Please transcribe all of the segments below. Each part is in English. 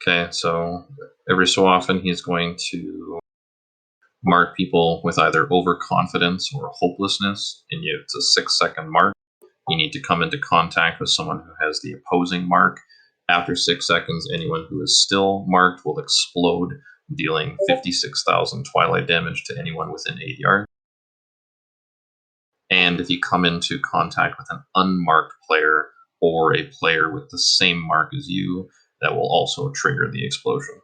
Okay, so every so often he's going to mark people with either overconfidence or hopelessness, and it's a 6-second mark. You need to come into contact with someone who has the opposing mark. After 6 seconds, anyone who is still marked will explode, dealing 56,000 twilight damage to anyone within 8 yards. And if you come into contact with an unmarked player or a player with the same mark as you, that will also trigger the explosion.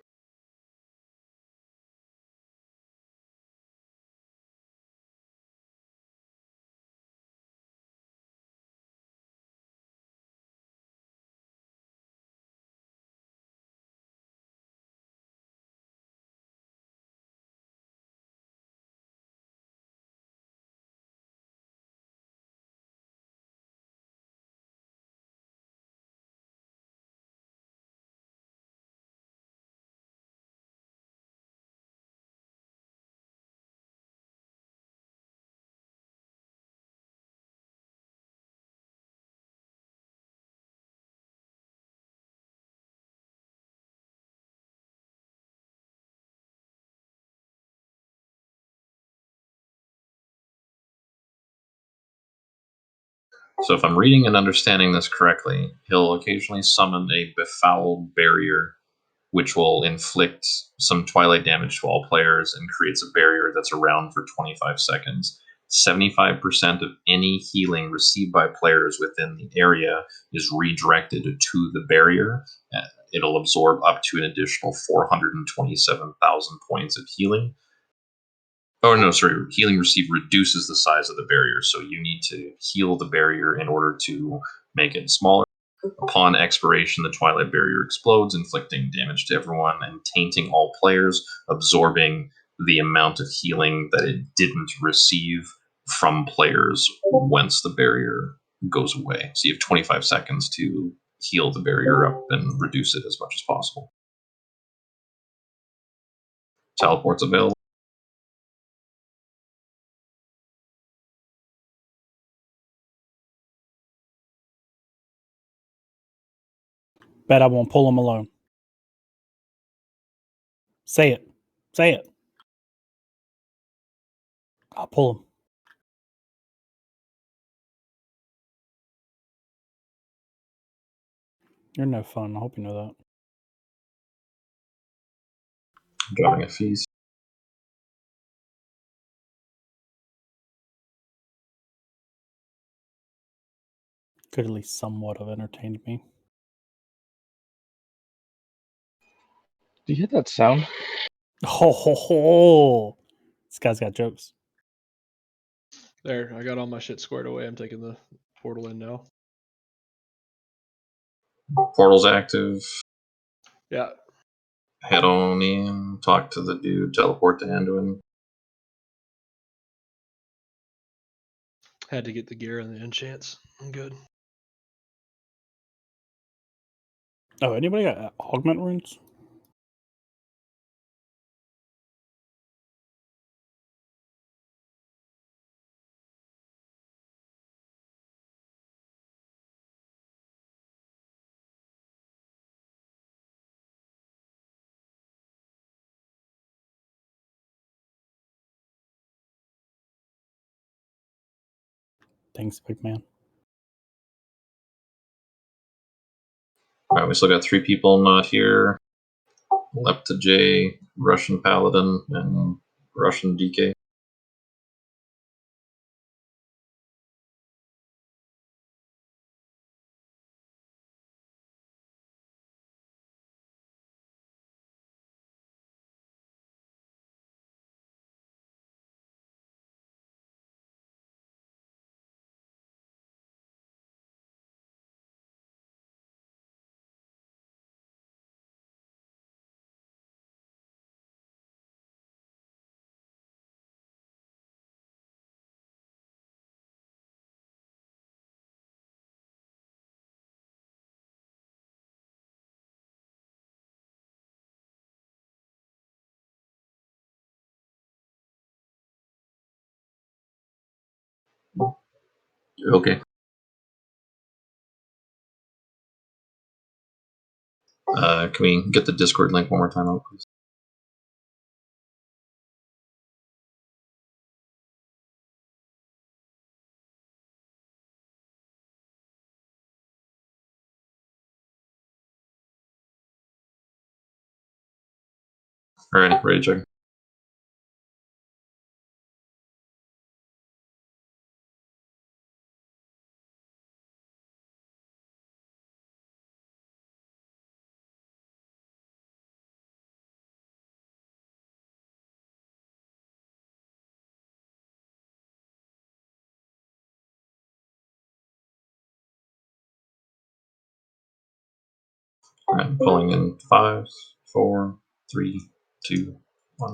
So if I'm reading and understanding this correctly, he'll occasionally summon a befouled barrier, which will inflict some twilight damage to all players and creates a barrier that's around for 25 seconds. 75% of any healing received by players within the area is redirected to the barrier. It'll absorb up to an additional 427,000 points of healing. Oh, no, sorry. Healing received reduces the size of the barrier, so you need to heal the barrier in order to make it smaller. Upon expiration, the Twilight Barrier explodes, inflicting damage to everyone and tainting all players, absorbing the amount of healing that it didn't receive from players once the barrier goes away. So you have 25 seconds to heal the barrier up and reduce it as much as possible. Teleport's available. Bet I won't pull him alone. Say it. Say it. I'll pull him. You're no fun. I hope you know that. I'm dropping a fees. Could at least somewhat have entertained me. Do you hear that sound? Ho ho ho! This guy's got jokes. There, I got all my shit squared away. I'm taking the portal in now. Portal's active. Yeah. Head on in, talk to the dude, teleport to Anduin. Had to get the gear and the enchants. I'm good. Oh, anybody got augment runes? Thanks, big man. Alright, we still got 3 people not here. Lepta J, Russian Paladin, and Russian DK. Okay. Can we get the Discord link one more time out, please? All right, ready to check. All right, pulling in 5, 4, 3, 2, 1.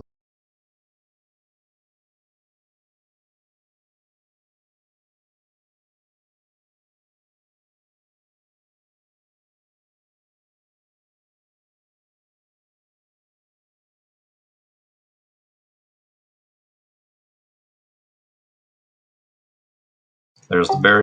There's the barrier.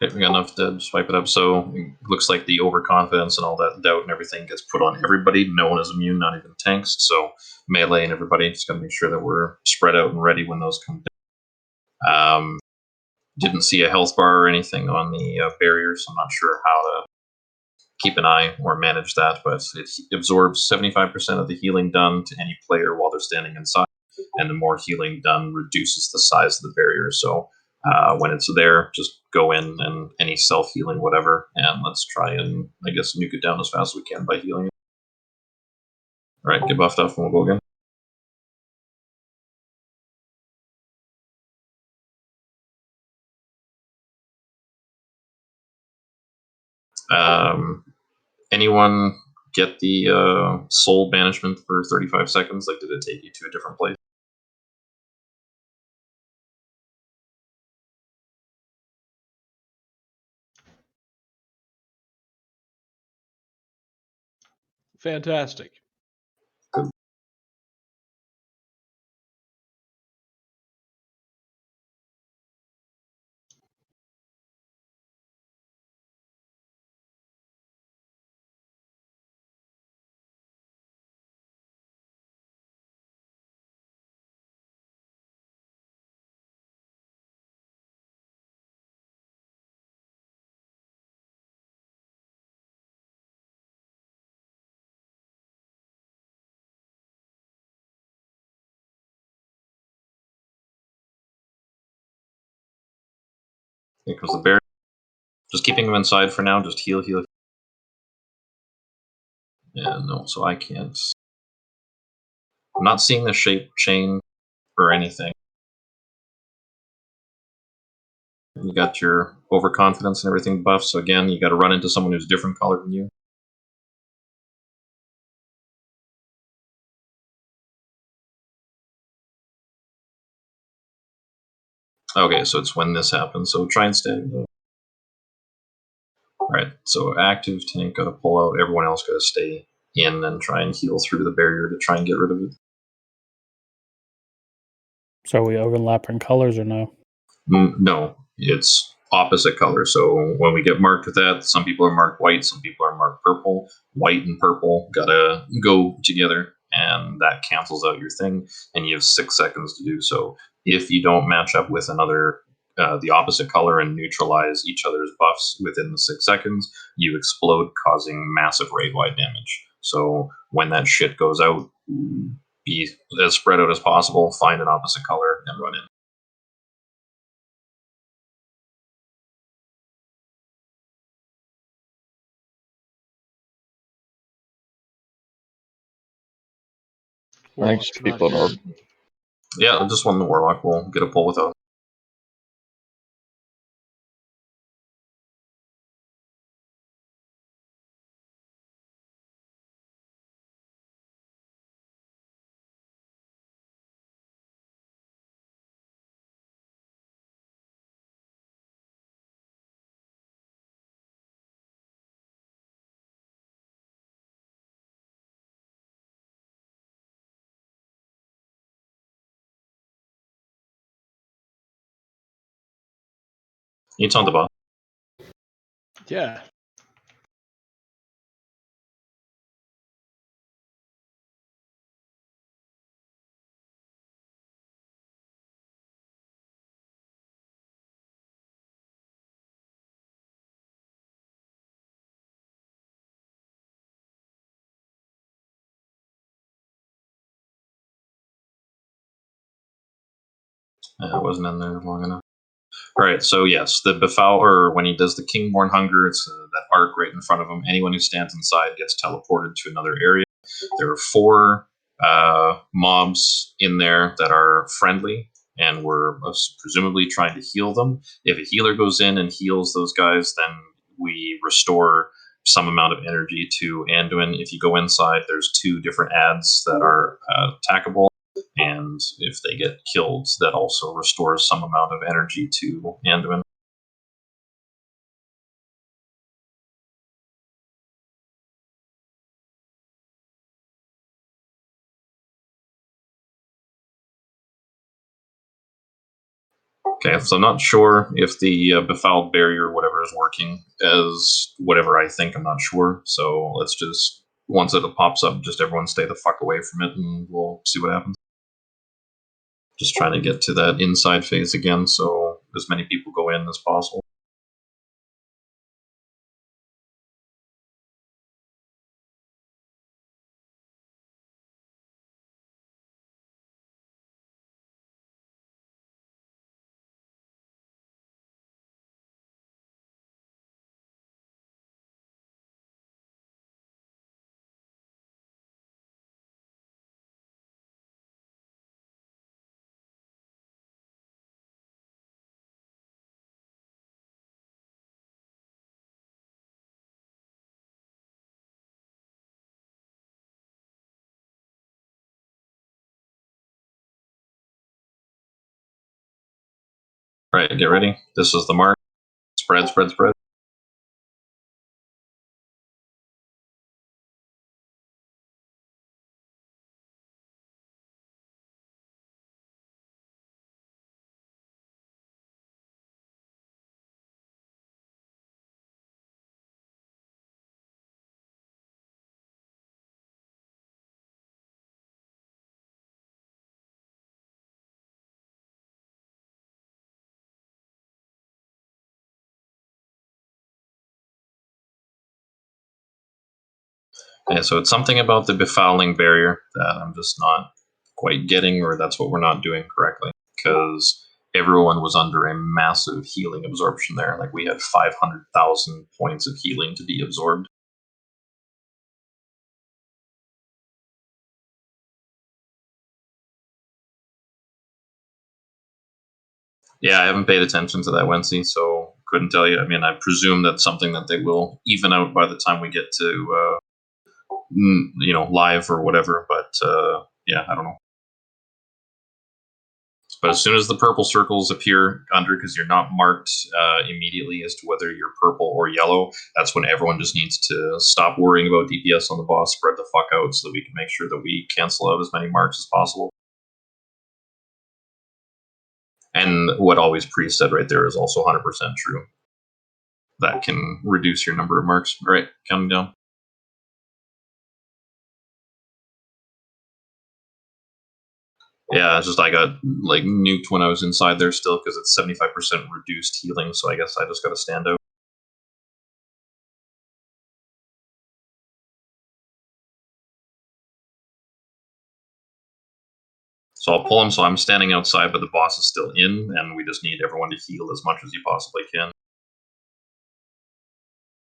Okay, we got enough to swipe it up. So it looks like the overconfidence and all that doubt and everything gets put on everybody. No one is immune, not even tanks. So melee and everybody just got to make sure that we're spread out and ready when those come down. Didn't see a health bar or anything on the barriers. I'm not sure how to keep an eye or manage that, but it absorbs 75% of the healing done to any player while they're standing inside, and the more healing done reduces the size of the barrier. So when it's there, just go in and any self-healing, whatever, and let's try and, I guess, nuke it down as fast as we can by healing it. All right, get buffed up and we'll go again. Anyone get the soul banishment for 35 seconds? Like, did it take you to a different place? Fantastic. Here comes the bear. Just keeping them inside for now. Just heal, heal. Yeah, no, so I can't. I'm not seeing the shape chain or anything. You got your overconfidence and everything buffed, so again, you got to run into someone who's different color than you. Okay, so it's when this happens, so try and stand. Alright, so active tank got to pull out, everyone else got to stay in and try and heal through the barrier to try and get rid of it. So are we overlapping colors or no? No, it's opposite color. So when we get marked with that, some people are marked white, some people are marked purple. White and purple gotta go together, and that cancels out your thing, and you have 6 seconds to do so. If you don't match up with another, the opposite color and neutralize each other's buffs within the 6 seconds, you explode, causing massive raid-wide damage. So when that shit goes out, be as spread out as possible, find an opposite color, and run in. Thanks, Warlock's not people. here. Yeah, just one the Warlock will get a pull without. It's on the boss. Yeah. I wasn't in there long enough. All right, so yes, the Befouler, when he does the Kingborn Hunger, it's that arc right in front of him. Anyone who stands inside gets teleported to another area. There are 4 mobs in there that are friendly, and we're presumably trying to heal them. If a healer goes in and heals those guys, then we restore some amount of energy to Anduin. If you go inside, there's 2 different ads that are attackable. And if they get killed, that also restores some amount of energy to Anduin. Okay, so I'm not sure if the Befouled Barrier or whatever is working as whatever I think. I'm not sure. So let's just, once it pops up, just everyone stay the fuck away from it and we'll see what happens. Just trying to get to that inside phase again so as many people go in as possible. Right, get ready. This is the mark. Spread, spread, spread. Yeah, so it's something about the Befouling Barrier that I'm just not quite getting, or that's what we're not doing correctly, because everyone was under a massive healing absorption there. Like, we had 500,000 points of healing to be absorbed. Yeah, I haven't paid attention to that, Wency, so couldn't tell you. I mean, I presume that's something that they will even out by the time we get to, live or whatever, but yeah, I don't know. But as soon as the purple circles appear under, because you're not marked immediately as to whether you're purple or yellow, that's when everyone just needs to stop worrying about DPS on the boss, spread the fuck out so that we can make sure that we cancel out as many marks as possible. And what Always Priest said right there is also 100% true. That can reduce your number of marks. All right, counting down. Yeah, it's just I got like nuked when I was inside there still because it's 75% reduced healing, so I guess I just got to stand out. So I'll pull him so I'm standing outside, but the boss is still in, and we just need everyone to heal as much as you possibly can.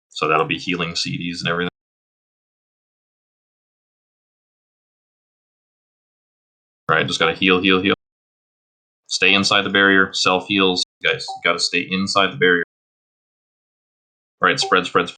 So that'll be healing CDs and everything. Alright, just gotta heal, heal, heal. Stay inside the barrier, self-heals. Guys, you gotta stay inside the barrier. Alright, spread, spread, spread.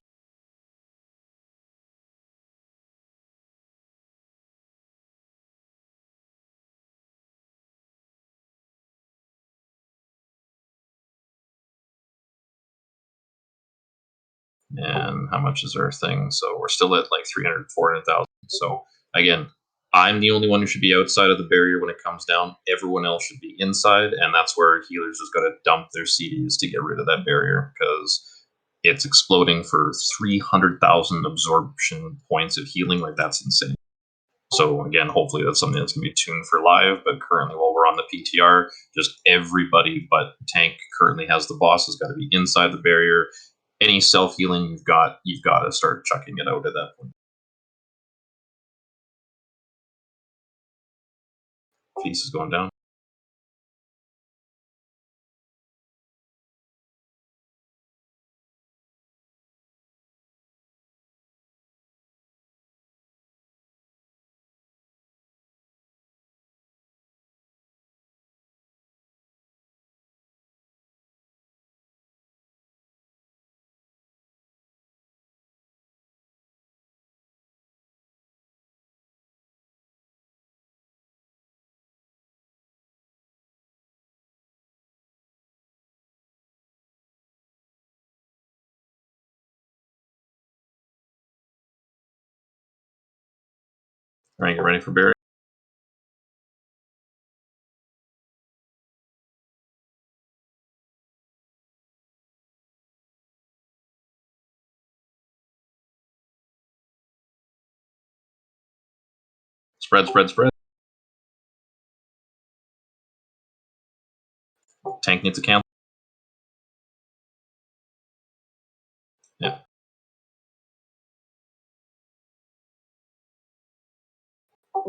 And how much is our thing? So we're still at like 300, 400,000. So again, I'm the only one who should be outside of the barrier when it comes down. Everyone else should be inside, and that's where healers just got to dump their CDs to get rid of that barrier, because it's exploding for 300,000 absorption points of healing. Like, that's insane. So again, hopefully that's something that's going to be tuned for live, but currently while we're on the PTR, just everybody but tank currently has the boss has got to be inside the barrier. Any self-healing you've got to start chucking it out at that point. Feast is going down. All right, get ready for barrier. Spread, spread, spread. Tank needs a cancel. Yeah.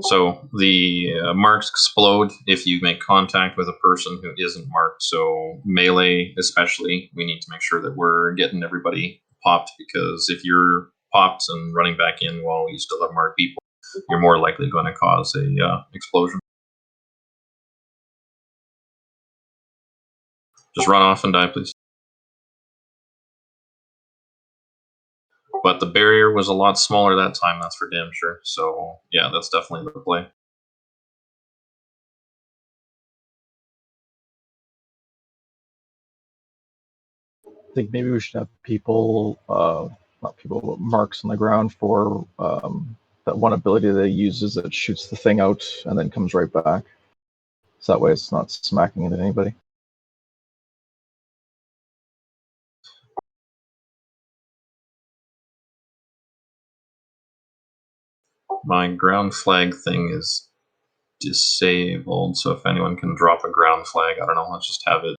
So the marks explode if you make contact with a person who isn't marked. So melee, especially, we need to make sure that we're getting everybody popped, because if you're popped and running back in while you still have marked people, you're more likely going to cause a explosion. Just run off and die, please. But the barrier was a lot smaller that time, that's for damn sure. So yeah, that's definitely the play. I think maybe we should have people, not people, but marks on the ground for that one ability they uses that shoots the thing out and then comes right back. So that way it's not smacking into anybody. My ground flag thing is disabled, so if anyone can drop a ground flag, I don't know, let's just have it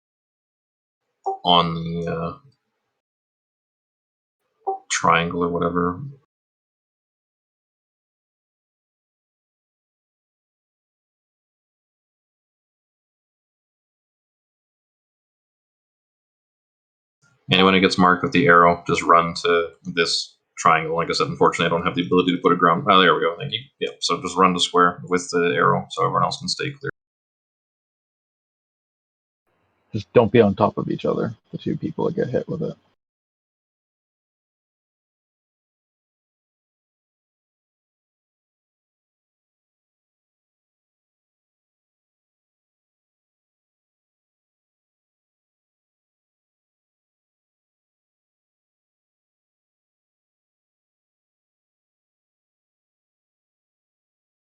on the triangle or whatever. Anyone who gets marked with the arrow, just run to this triangle. Like I said, unfortunately, I don't have the ability to put a ground. Oh, there we go. Thank you. Yep. So just run to square with the arrow, so everyone else can stay clear. Just don't be on top of each other, the two people that get hit with it.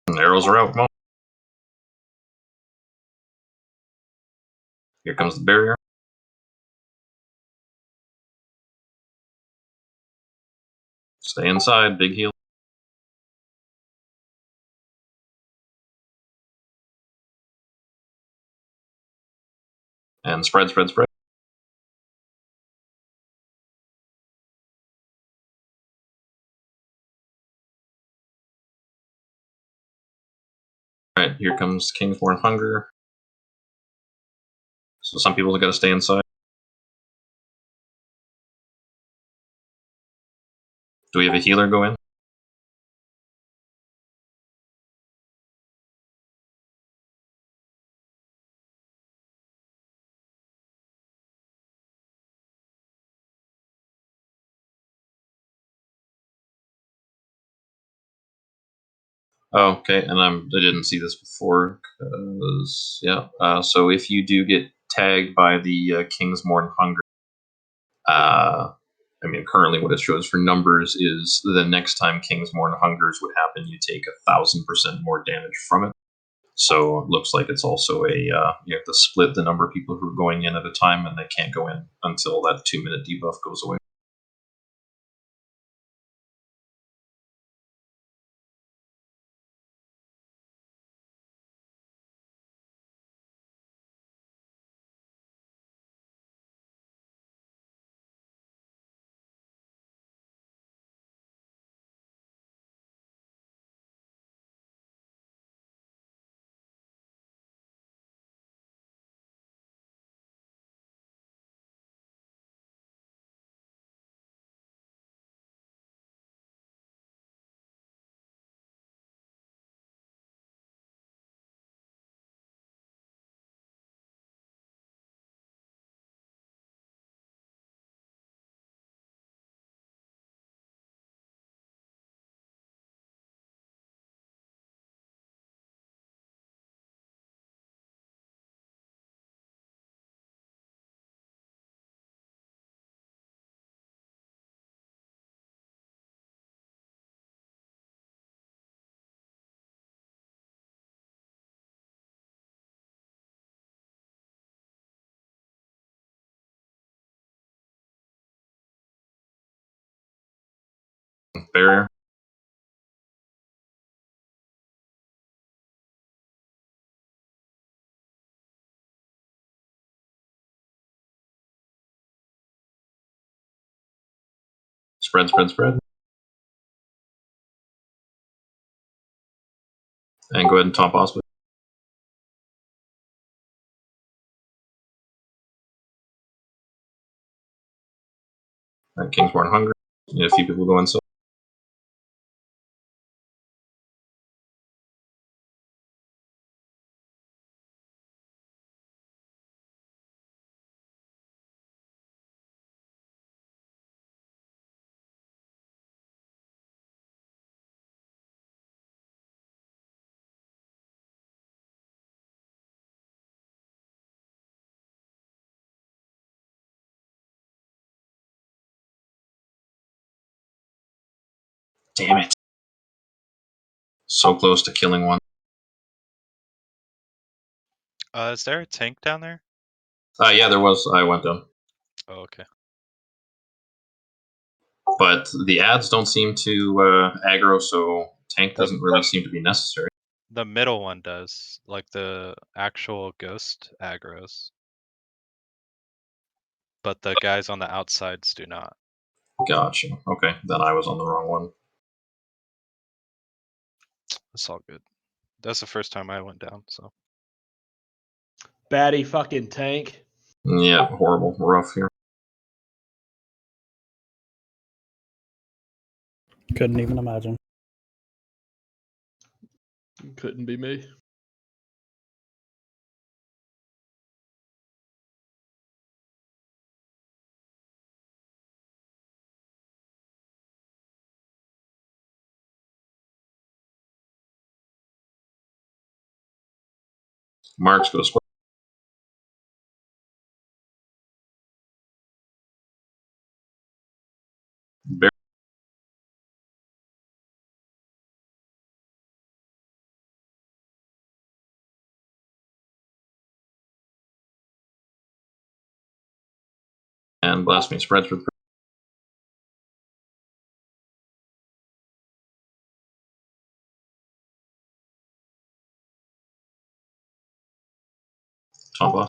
And arrows are out. Come on. Here comes the barrier. Stay inside. Big heal. And spread, spread, spread. All right, here comes Kingsborn Hunger. So some people have got to stay inside. Do we have a healer go in? Oh, okay, and I didn't see this before, because, yeah. So if you do get tagged by the Kingsmorn Hunger, I mean, currently what it shows for numbers is the next time Kingsmorn Hungers would happen, you take 1,000% more damage from it. So it looks like it's also a you have to split the number of people who are going in at a time, and they can't go in until that 2-minute debuff goes away. Barrier. Spread, spread, spread. And go ahead and top hospital. And Kingsborn Hunger. You need a few people going so. Damn it. So close to killing one. Is there a tank down there? Yeah, there was. I went down. Oh, okay. But the ads don't seem to aggro, so tank doesn't really seem to be necessary. The middle one does, like the actual ghost aggros. But the guys on the outsides do not. Gotcha. Okay, then I was on the wrong one. It's all good. That's the first time I went down, so. Batty fucking tank. Yeah, horrible. Rough here. Couldn't even imagine. Couldn't be me. Marks go square. Bear. And Blasphemy spreads for 3. Top off.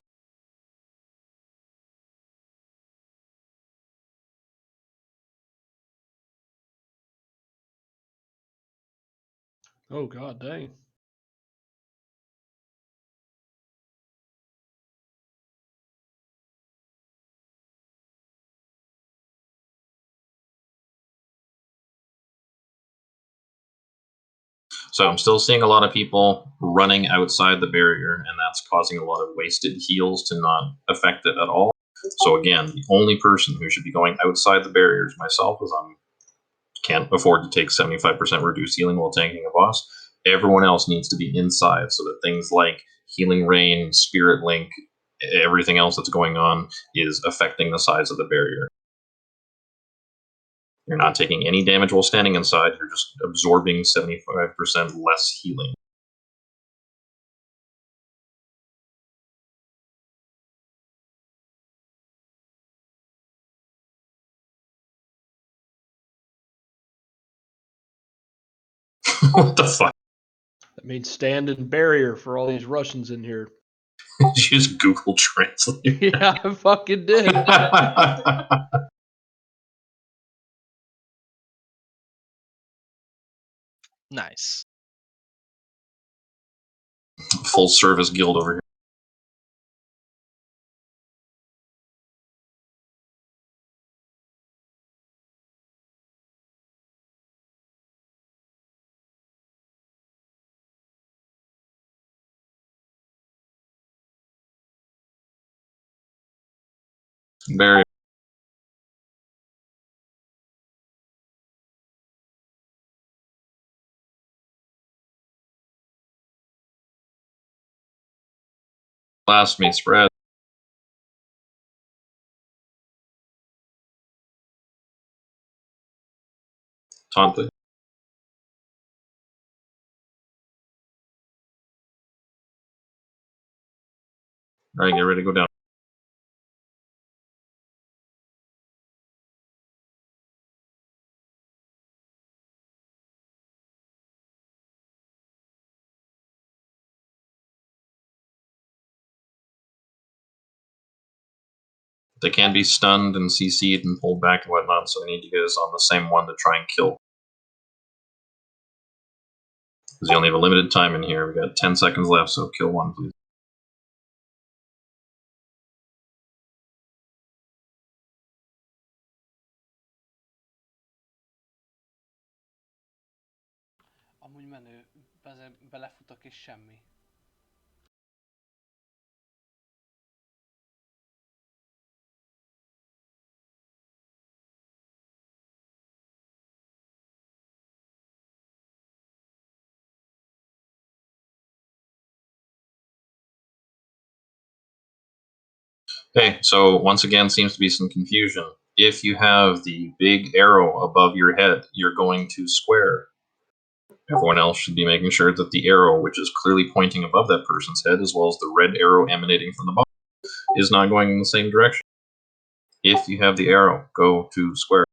Oh god dang. So I'm still seeing a lot of people running outside the barrier, and that's causing a lot of wasted heals to not affect it at all. So again, the only person who should be going outside the barriers myself, as I can't afford to take 75% reduced healing while tanking a boss. Everyone else needs to be inside so that things like Healing Rain, Spirit Link, everything else that's going on is affecting the size of the barrier. You're not taking any damage while standing inside. You're just absorbing 75% less healing. What the fuck? That means stand in barrier for all these Russians in here. Did you just Google Translate? Yeah, I fucking did. Nice. Full service guild over here. Barrier. Last me spread. Taunt. Alright, get ready to go down. They can be stunned and CC'd and pulled back and whatnot, so I need you guys on the same one to try and kill. Because you only have a limited time in here. We've got 10 seconds left, so kill one, please. Amúgy menő, belefutok és semmi. Okay, so once again, seems to be some confusion. If you have the big arrow above your head, you're going to square. Everyone else should be making sure that the arrow, which is clearly pointing above that person's head, as well as the red arrow emanating from the bottom, is not going in the same direction. If you have the arrow, go to square.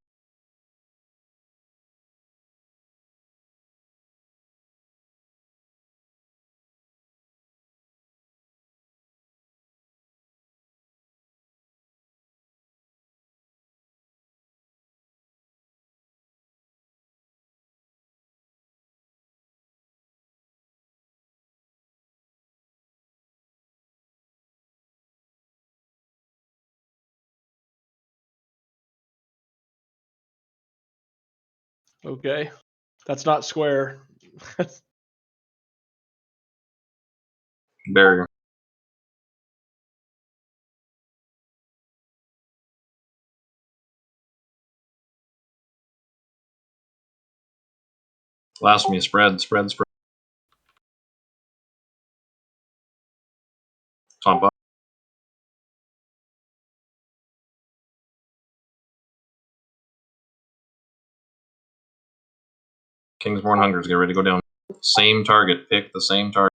Okay. That's not square. Barrier. Last me, spread. Taunt bot. Kingsborn Hungers, get ready to go down. Same target, pick the same target.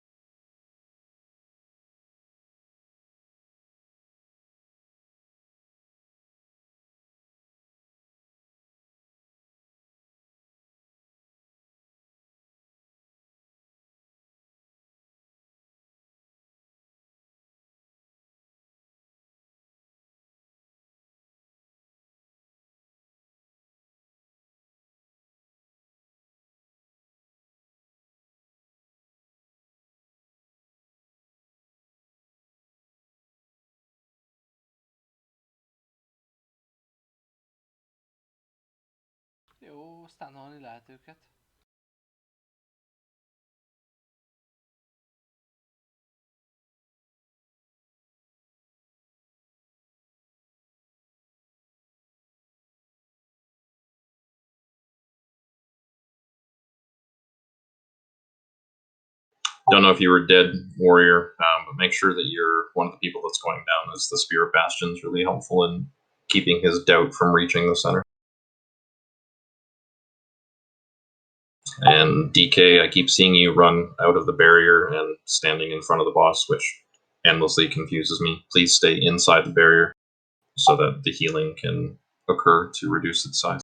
Jó, stannolni lehet őket. Don't know if you were dead, warrior, but make sure that you're one of the people that's going down, as the Spirit Bastion's really helpful in keeping his doubt from reaching the center. And DK, I keep seeing you run out of the barrier and standing in front of the boss, which endlessly confuses me. Please stay inside the barrier so that the healing can occur to reduce its size.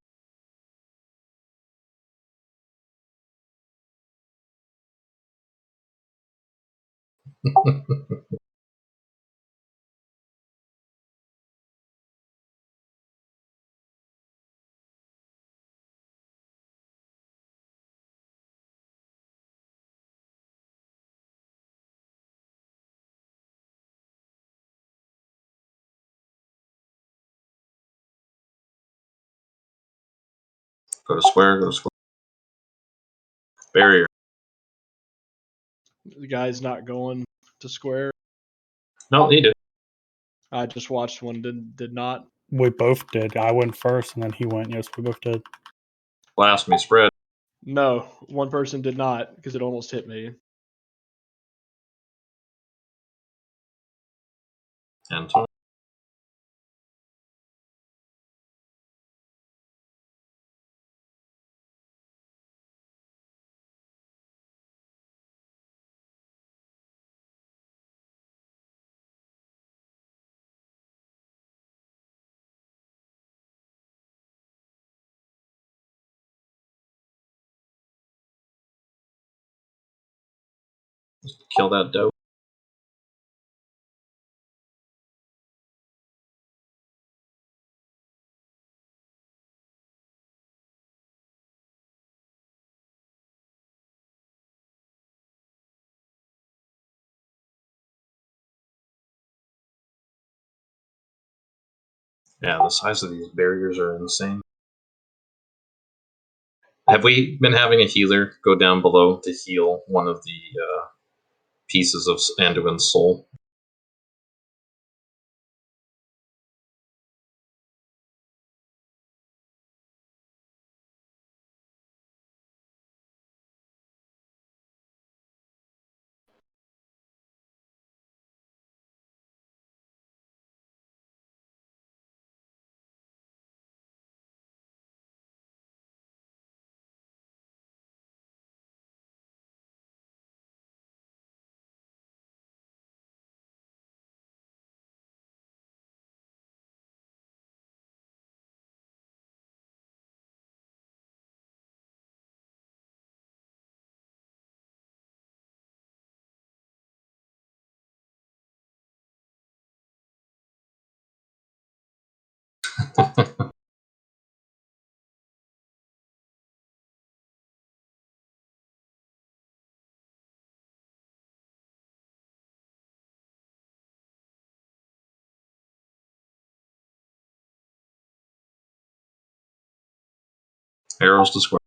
Go to square, go to square. Barrier. The guy's not going to square. No, he did. I just watched one did not. We both did. I went first, and then he went. Yes, we both did. Blast me, spread. No, one person did not because it almost hit me. And Tony. Kill that dope. Yeah, the size of these barriers are insane. Have we been having a healer go down below to heal one of the pieces of Anduin's soul? Arrows to square.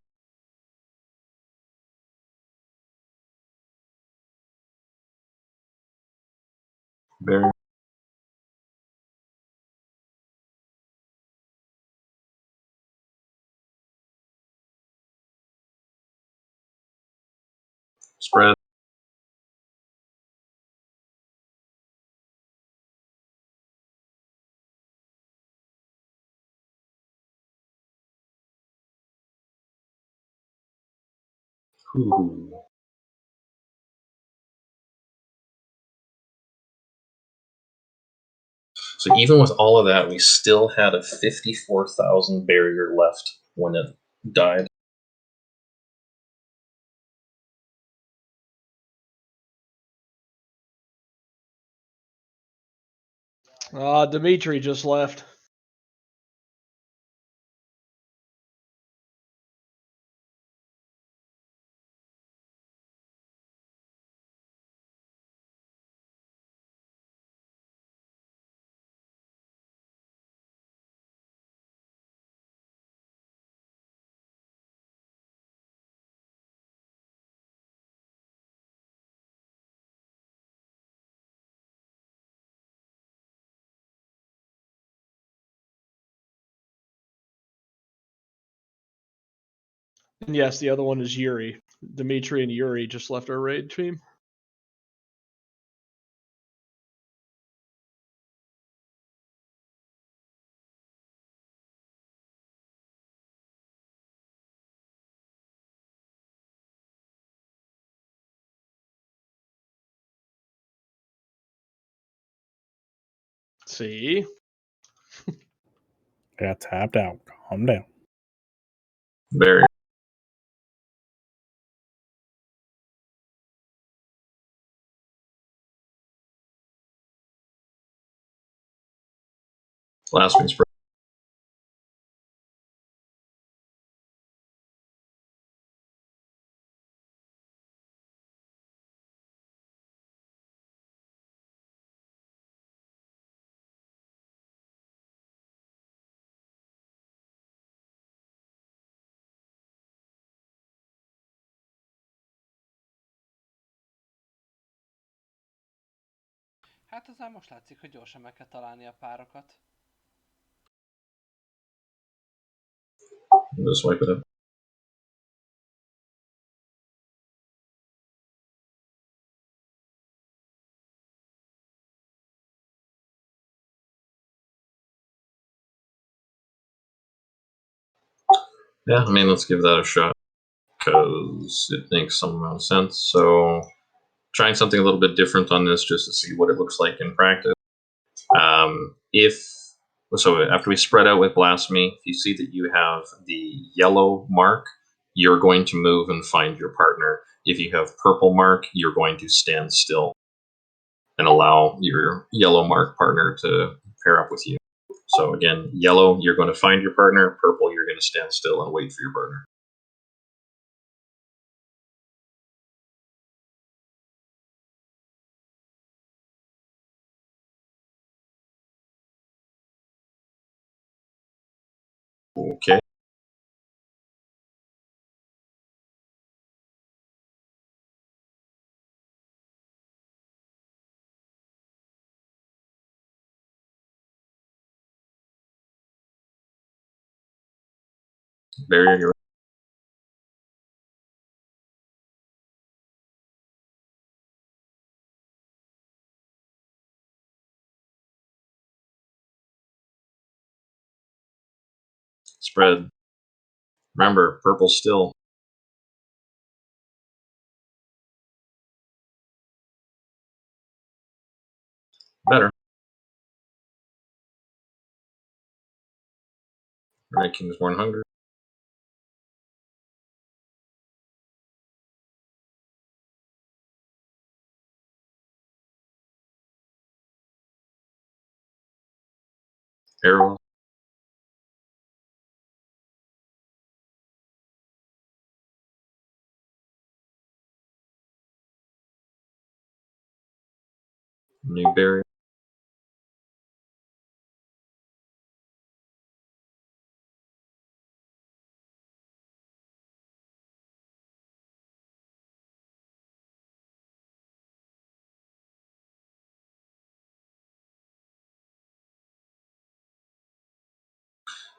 Barrier. Spread. Ooh. So even with all of that, we still had a 54,000 barrier left when it died. Dimitri just left. And yes, the other one is Yuri. Dimitri and Yuri just left our raid team. See? I got tapped out. Calm down. Barrier. Blasphemy spread. Hát az már most látszik, hogy gyorsan meg kell találni a párokat. Just wipe it up. Yeah, I mean, let's give that a shot because it makes some amount of sense. So, trying something a little bit different on this just to see what it looks like in practice. So after we spread out with Blasphemy, if you see that you have the yellow mark, you're going to move and find your partner. If you have purple mark, you're going to stand still and allow your yellow mark partner to pair up with you. So again, yellow, you're going to find your partner. Purple, you're going to stand still and wait for your partner. Okay. Barrier, you're spread. Remember, purple still. Better. Right, Kingsborn Hunger. Arrow. New barrier.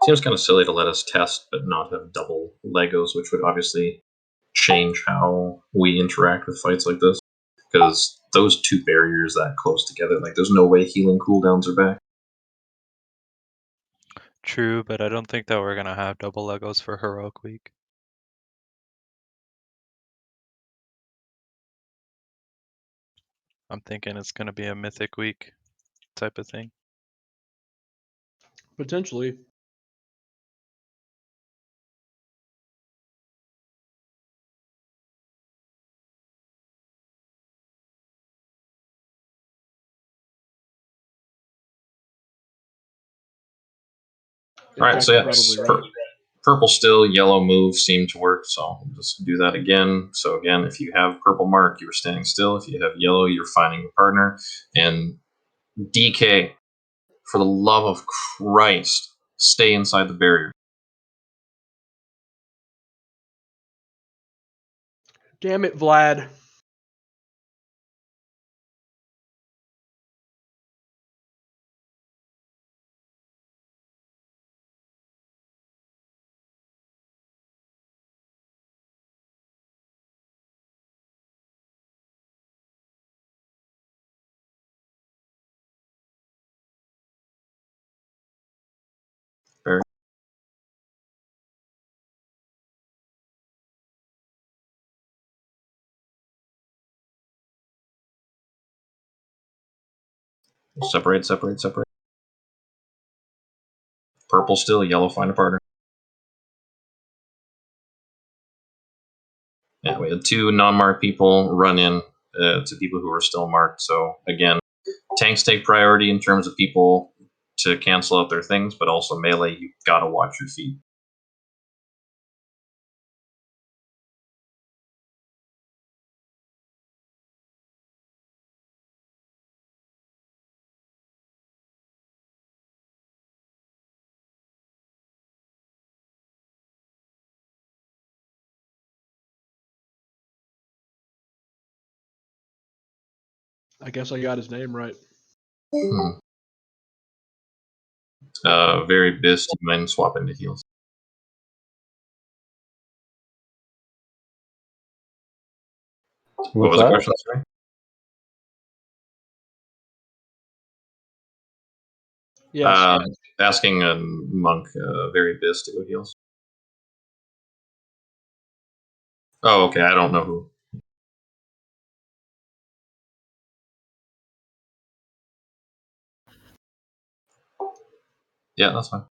Seems kind of silly to let us test but not have double Legos, which would obviously change how we interact with fights like this. Because those two barriers that close together, like there's no way healing cooldowns are back. True, but I don't think that we're gonna have double Legos for Heroic Week. I'm thinking it's gonna be a Mythic Week type of thing. Potentially. All right, Jack's so yeah, probably right. purple still, yellow move seemed to work, so I'll just do that again. So again, if you have purple mark, you're standing still. If you have yellow, you're finding a partner. And DK, for the love of Christ, stay inside the barrier. Damn it, Vlad. Barrier. Separate, separate, separate. Purple still, yellow find a partner. Yeah, we had 2 non-marked people run in to people who were still marked. So again, tanks take priority in terms of people to cancel out their things, but also melee, you gotta watch your feet. I guess I got his name right. Very best, you mind swap into heals. What What's was the that? question, sorry? Yes. Asking a monk, very best to go heals. Oh, okay, I don't know who. Yeah, that's fine.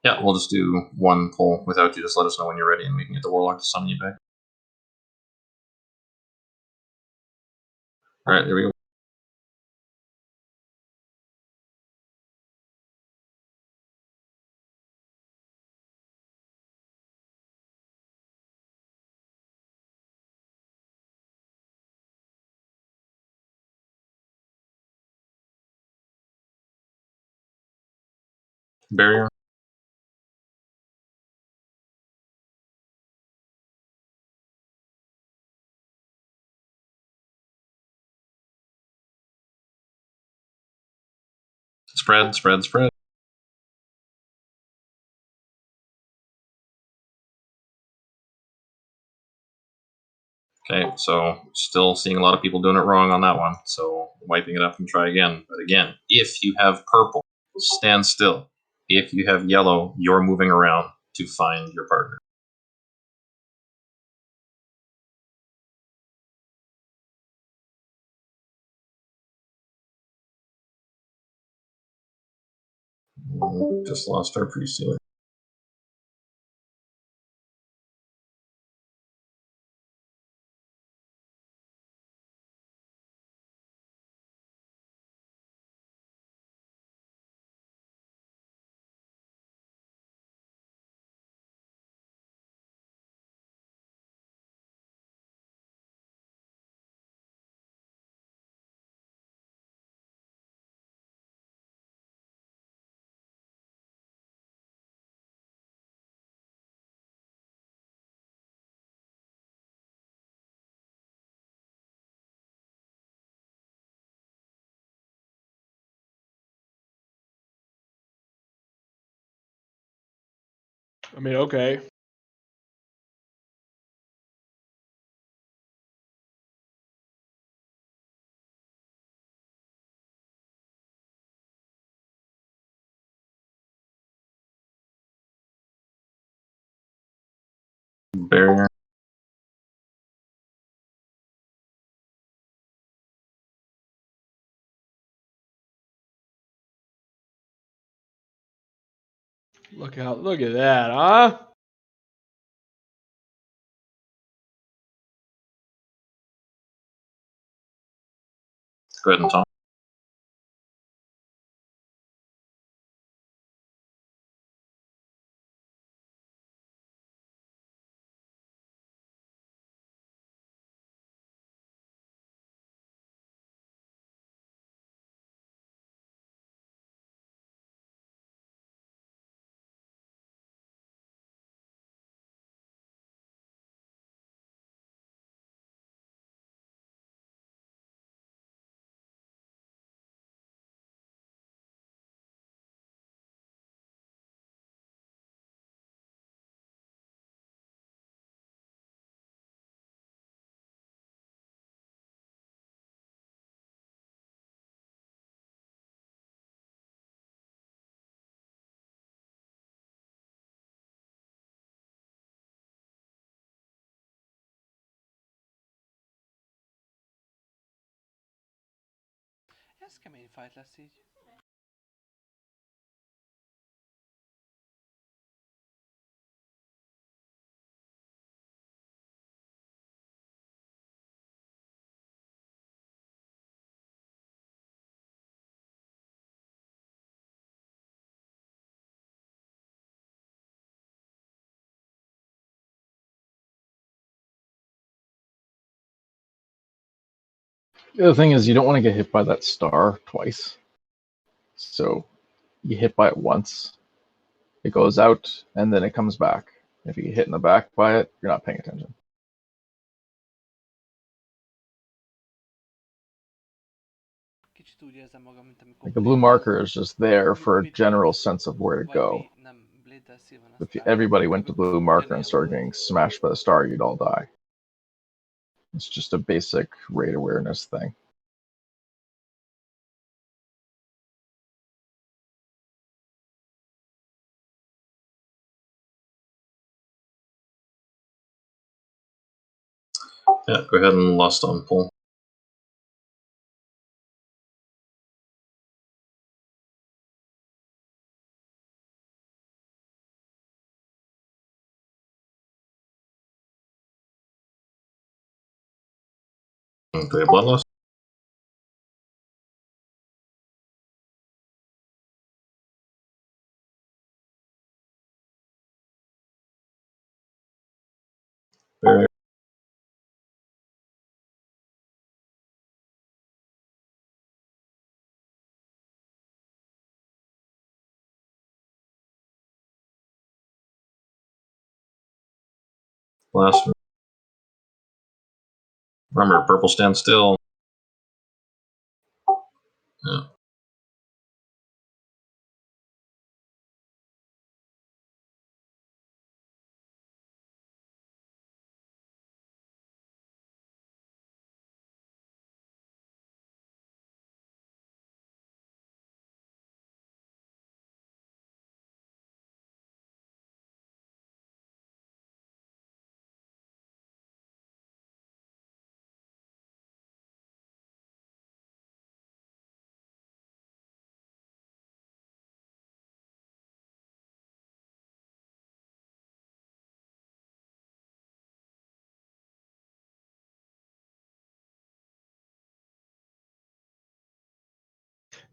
Yeah, we'll just do 1 pull without you. Just let us know when you're ready and we can get the warlock to summon you back. Alright, here we go. Barrier. Spread, spread, spread. Okay, so still seeing a lot of people doing it wrong on that one. So wiping it up and try again. But again, if you have purple, stand still. If you have yellow, you're moving around to find your partner. Just lost our priest healer. I mean, okay. Barrier. Look at that, huh? Go ahead and talk. ez kemény fight lesz így. The other thing is you don't want to get hit by that star twice. So you hit by it once, it goes out, and then it comes back. If you get hit in the back by it, you're not paying attention. Kicsit úgy érzem magam, mint amikor Like a blue marker is just there for a general sense of where to go. Vagy mi nem Blade-del szíven If aztán. everybody went to blue marker and Ugyanilyen started volt. getting smashed by the star, you'd all die. It's just a basic rate awareness thing. Yeah, go ahead and lust on pull. Do we have bloodlust? Very last. Remember, purple stand still. Yeah.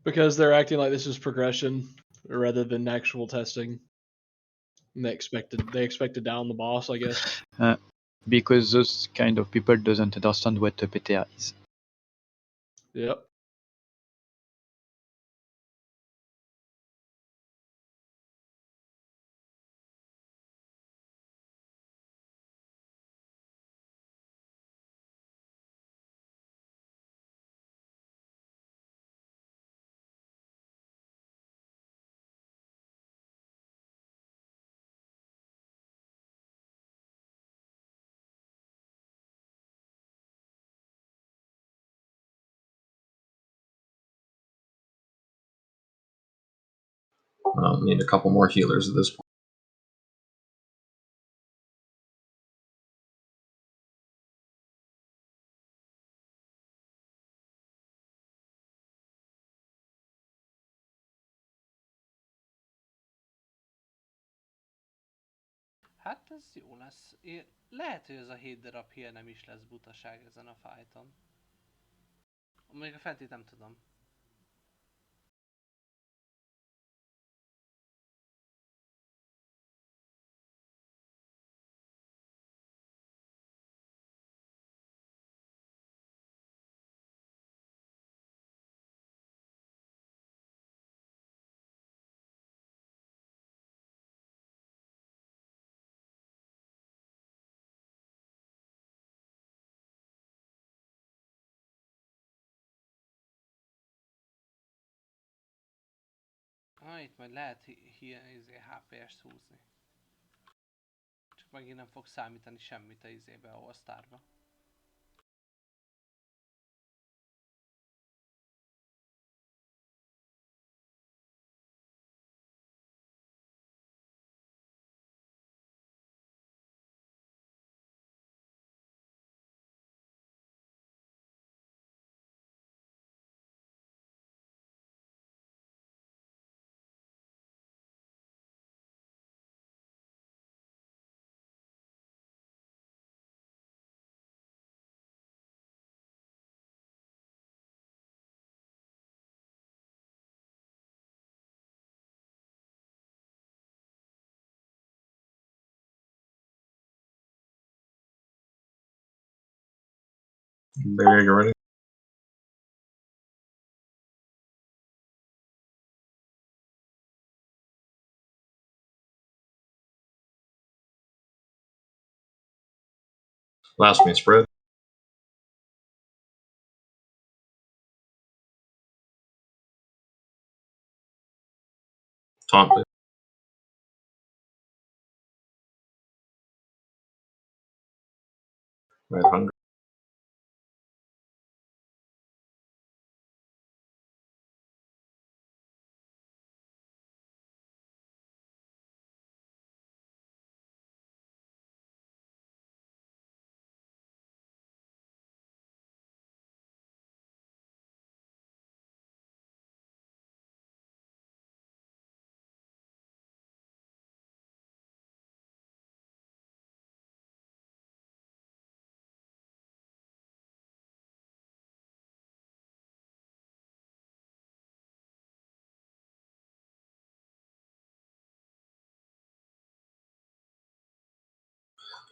Because they're acting like this is progression rather than actual testing. And they expect to down the boss, I guess. Because those kind of people doesn't understand what a PTR is. Yep. Need a couple more healers at this point. Hát ez jó lesz. Lehet, hogy ez a 7 darab heal nem is lesz butaság ezen a fighton. Még a fentét nem tudom. Itt majd lehet HP-est húzni. Csak megint nem fog számítani semmit a izébe, a All-Starba. Barrier, get ready. Last me spread. Taunt, please. Red hunger.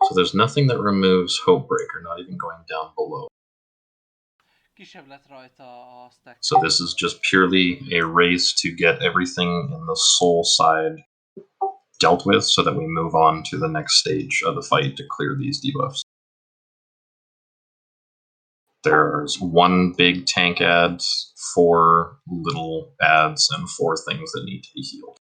So there's nothing that removes Hopebreaker, not even going down below. Kisebb lett rajta a stack. So this is just purely a race to get everything in the soul side dealt with so that we move on to the next stage of the fight to clear these debuffs. There's 1 big tank ad, 4 little ads, and 4 things that need to be healed.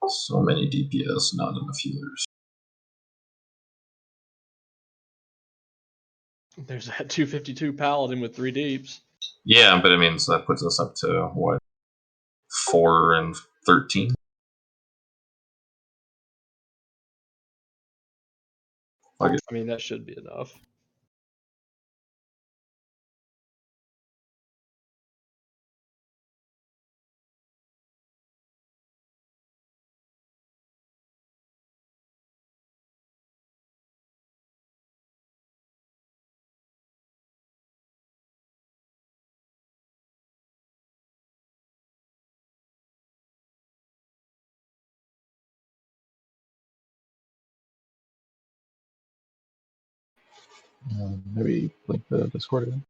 So many DPS, not enough healers. There's that 252 paladin with 3 deeps. Yeah, but I mean, so that puts us up to what? 4 and 13? I mean, that should be enough. Maybe link the Discord again.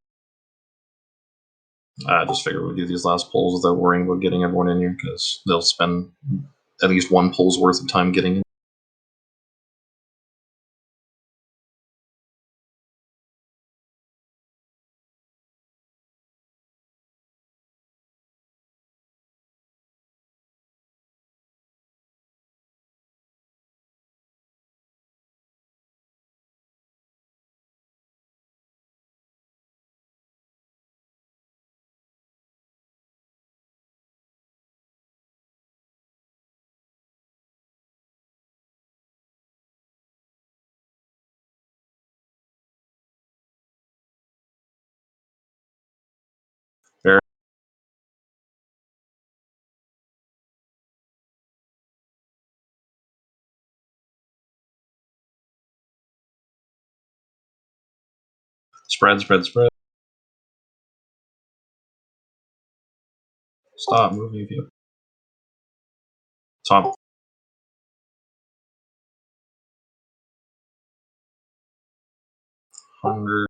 I just figured we'd do these last pulls without worrying about getting everyone in here, because they'll spend at least 1 pull's worth of time getting in. Fair. Spread, spread, spread. Stop moving if you. Top. Hunger.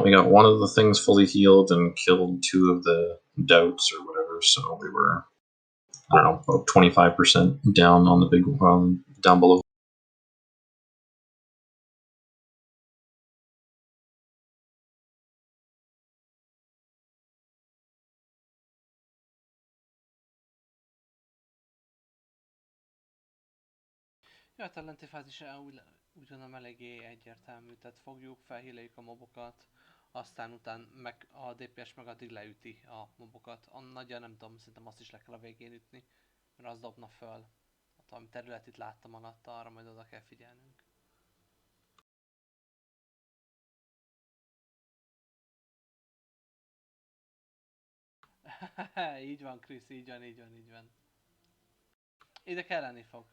We got 1 of the things fully healed and killed 2 of the doubts or whatever, so we were, I don't know, about 25% down on the big down below. Ja, a talenti fázis úgy gondolom eléggé egyértelmű, tehát fogjuk, felhíleljük a mobokat, aztán meg a DPS meg addig leüti a mobokat. A nagyja nem tudom, szerintem azt is le kell a végén ütni, mert az dobna föl. Hát valami területit láttam alatta, arra majd oda kell figyelnünk. Így van, Krisz, így van. Ide kelleni fog.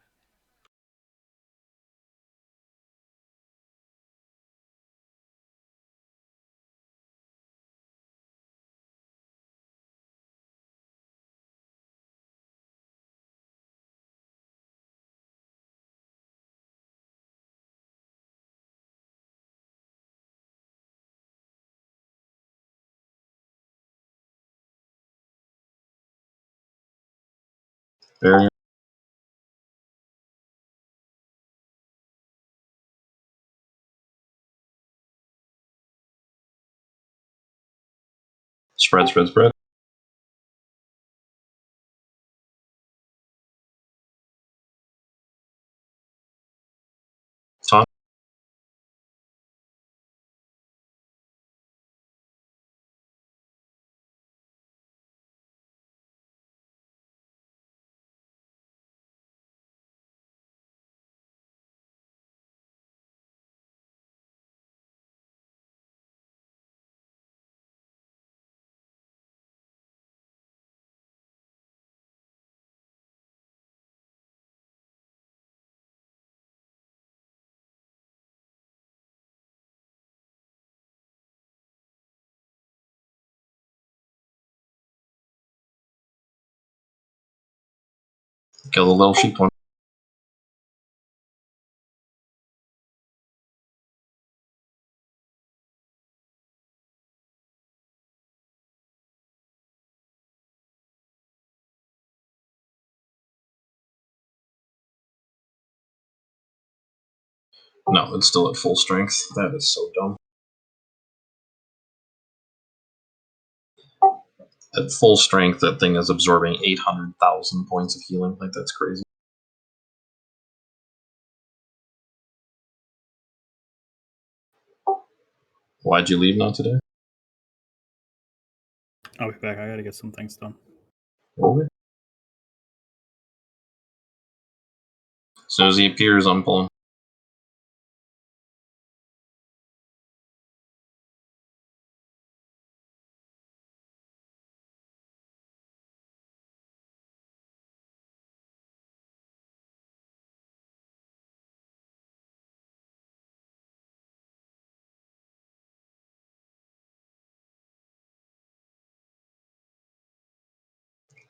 Barrier. Spread. Taunt. Kill the little sheep one. No, it's still at full strength. That is so dumb. At full strength, that thing is absorbing 800,000 points of healing. Like, that's crazy. Why'd you leave not today? I'll be back. I gotta get some things done. Okay. As soon as he appears, I'm pulling.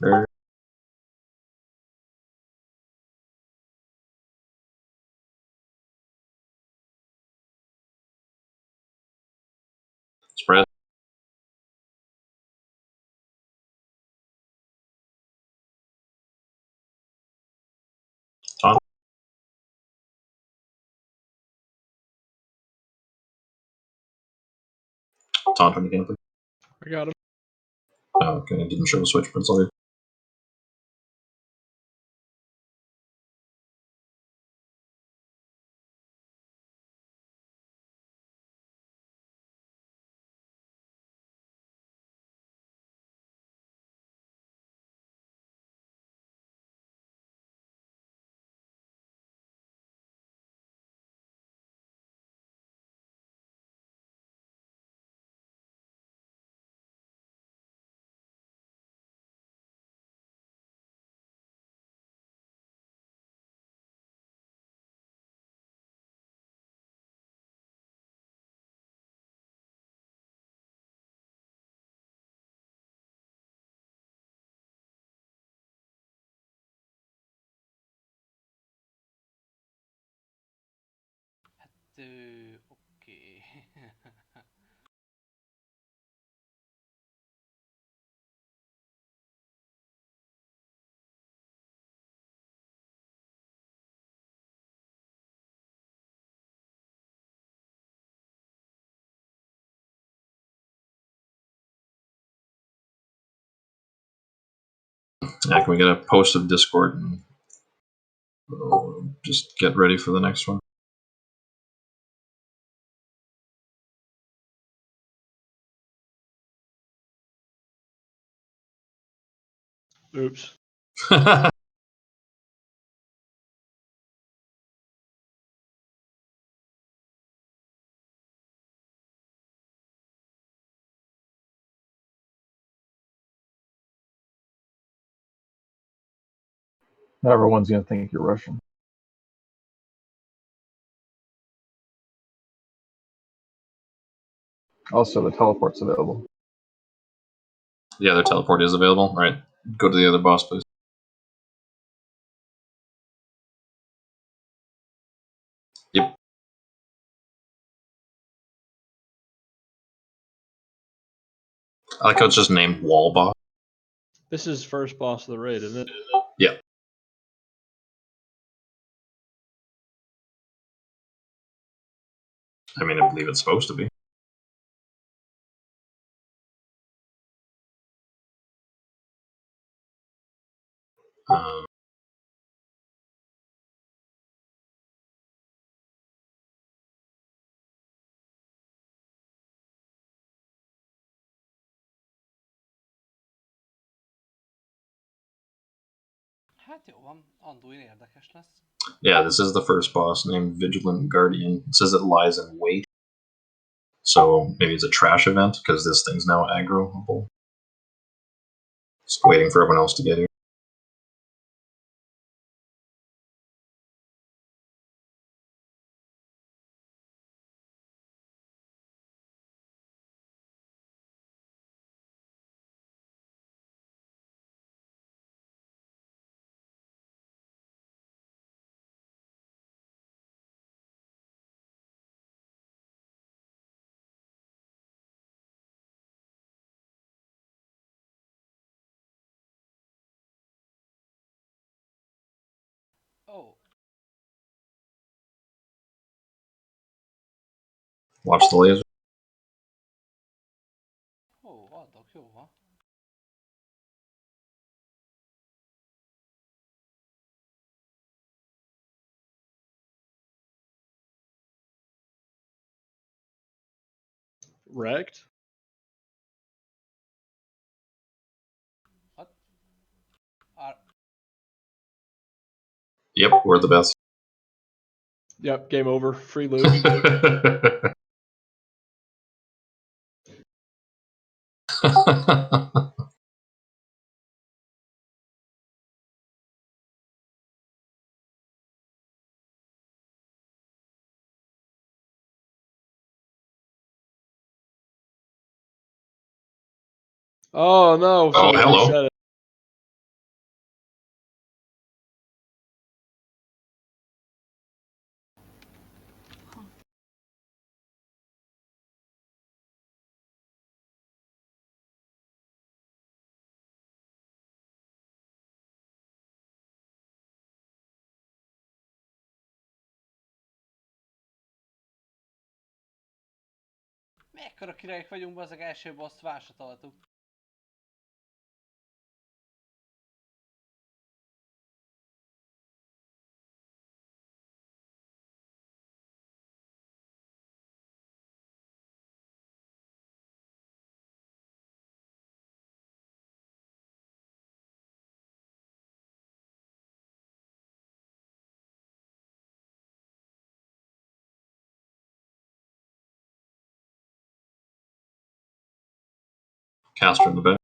There. Spread. Taunt. Taunt when you can, please. I got him. Oh, okay, it didn't show the switch, but it's all good. Oké. Yeah, can we get a post of Discord and Just get ready for the next one. Oops. Not everyone's going to think you're Russian. Also, the teleport's available. The other teleport is available. All right, go to the other boss, please. Yep. I like how it's just named Wall Boss. This is first boss of the raid, isn't it? Yeah. I mean, I believe it's supposed to be. Um, Hát jó van, Anduin érdekes lesz. yeah, this is the first boss named Vigilant Guardian. It says it lies in wait. So maybe it's a trash event because this thing's now aggroable. Just waiting for everyone else to get here. Ó, Watch the laser. adok, jó van. Wrecked? What? Ar Yep, we're the best. Yep, game over. Free loot. Oh no! Oh, Somebody hello. reset it. Mekkora királyok vagyunk, bazzeg, első boss vásatoltuk. Caster in the back.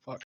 Fuck.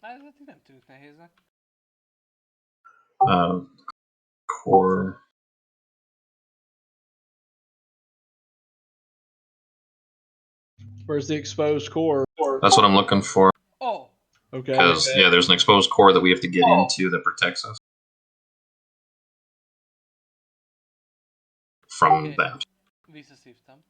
Ez így nem tűnik nehéznek. Core. Where's the exposed core? That's what I'm looking for. Oh! Okay. Because, yeah, there's an exposed core that we have to get into that protects us from Okay. that. Visszaszívtam.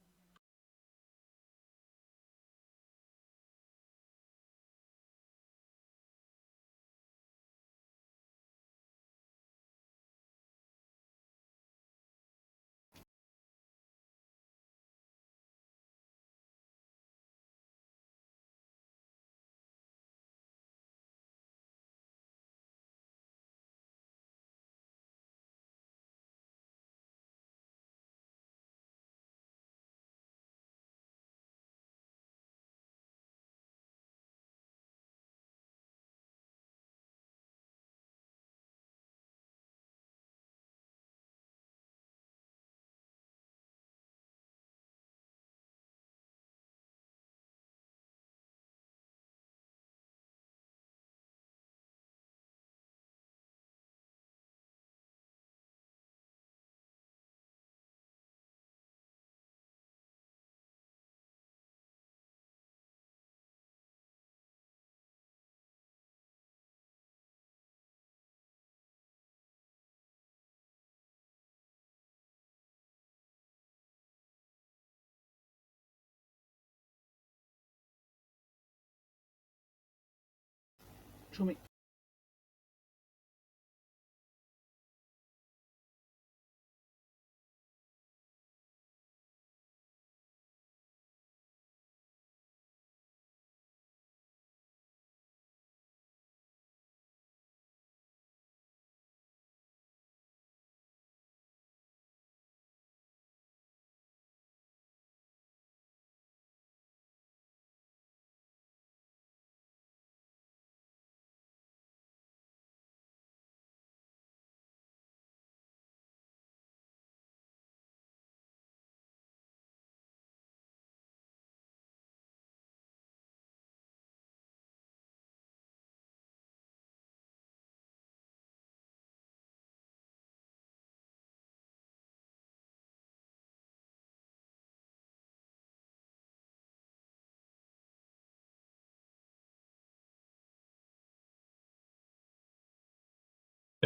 Csumi.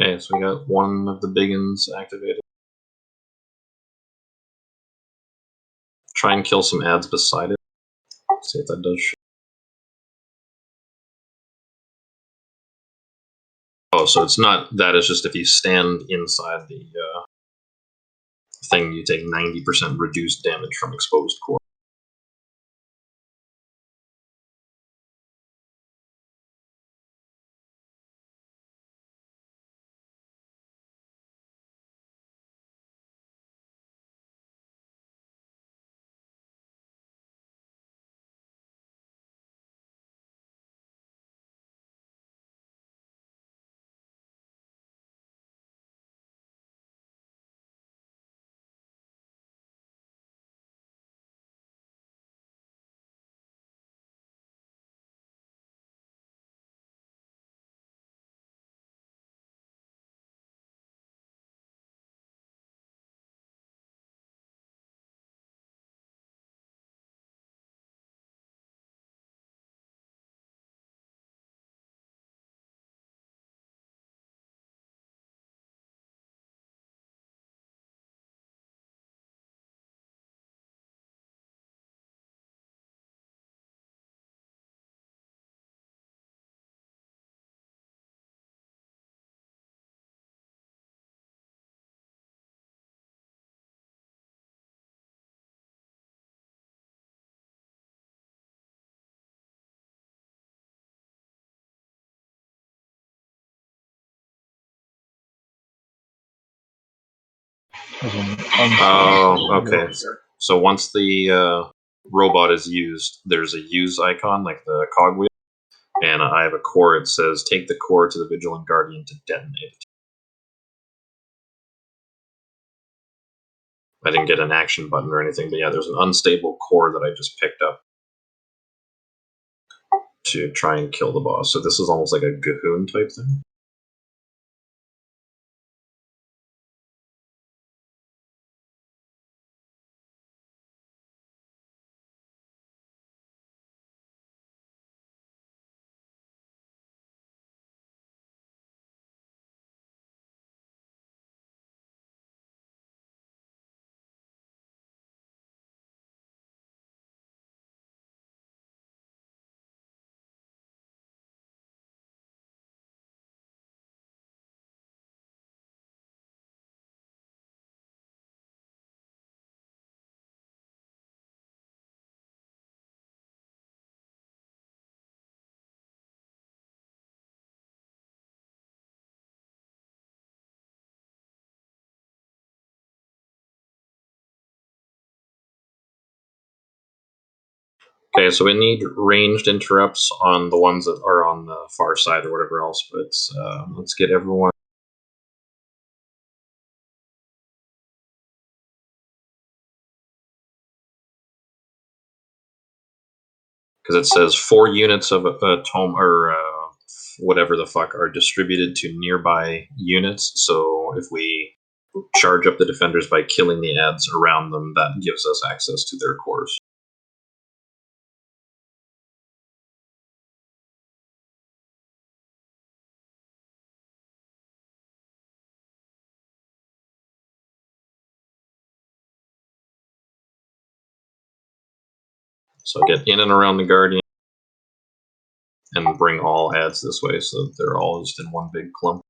Okay, so we got one of the big uns activated. Try and kill some ads beside it. See if that does shit. Oh, so it's not that, it's just if you stand inside the thing, you take 90% reduced damage from exposed core. Oh, okay. So once the robot is used, there's a use icon, like the cogwheel, and I have a core. It says, take the core to the Vigilant Guardian to detonate it. I didn't get an action button or anything, but yeah, there's an unstable core that I just picked up to try and kill the boss. So this is almost like a Gahoon type thing. Okay, so we need ranged interrupts on the ones that are on the far side or whatever else, but let's get everyone. Because it says 4 units of a tome or whatever the fuck are distributed to nearby units. So if we charge up the defenders by killing the ads around them, that gives us access to their cores. So get in and around the Guardian and bring all ads this way so that they're all just in one big clump.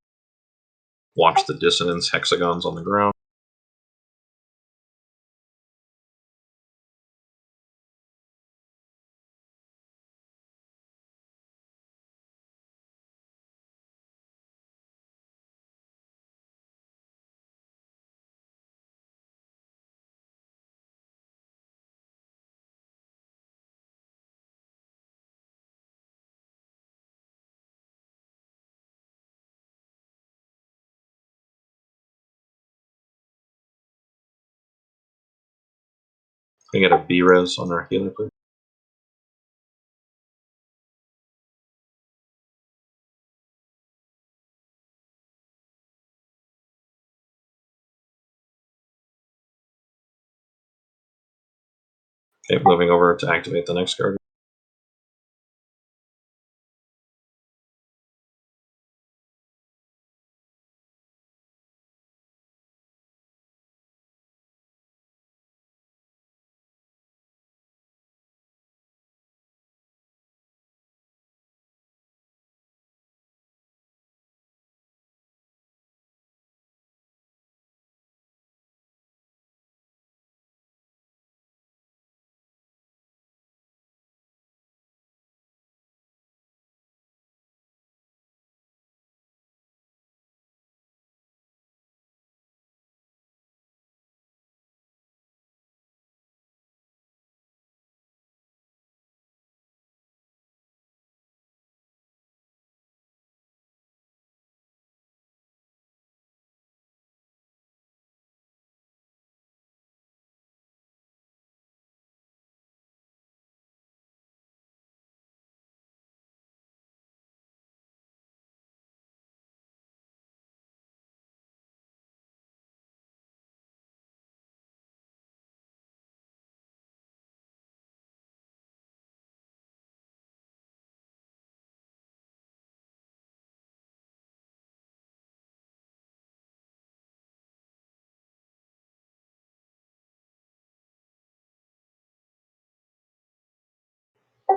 Watch the dissonance hexagons on the ground. Can I get a B-res on our healer, please? Okay, moving over to activate the next Guardian.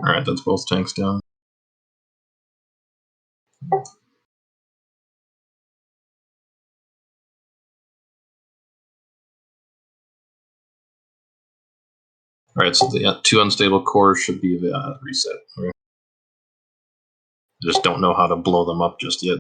Alright, that's both tanks down. Alright, so the 2 unstable cores should be reset. Okay. Just don't know how to blow them up just yet.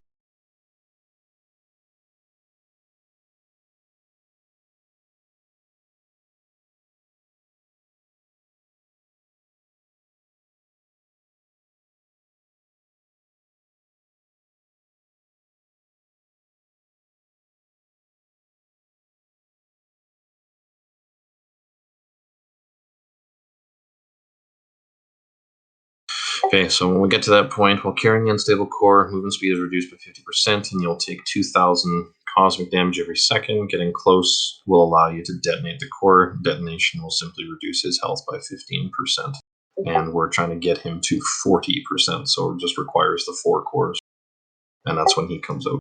Okay, so when we get to that point, while carrying the unstable core, movement speed is reduced by 50%, and you'll take 2,000 cosmic damage every second. Getting close will allow you to detonate the core. Detonation will simply reduce his health by 15%. And we're trying to get him to 40%, so it just requires the 4 cores. And that's when he comes out.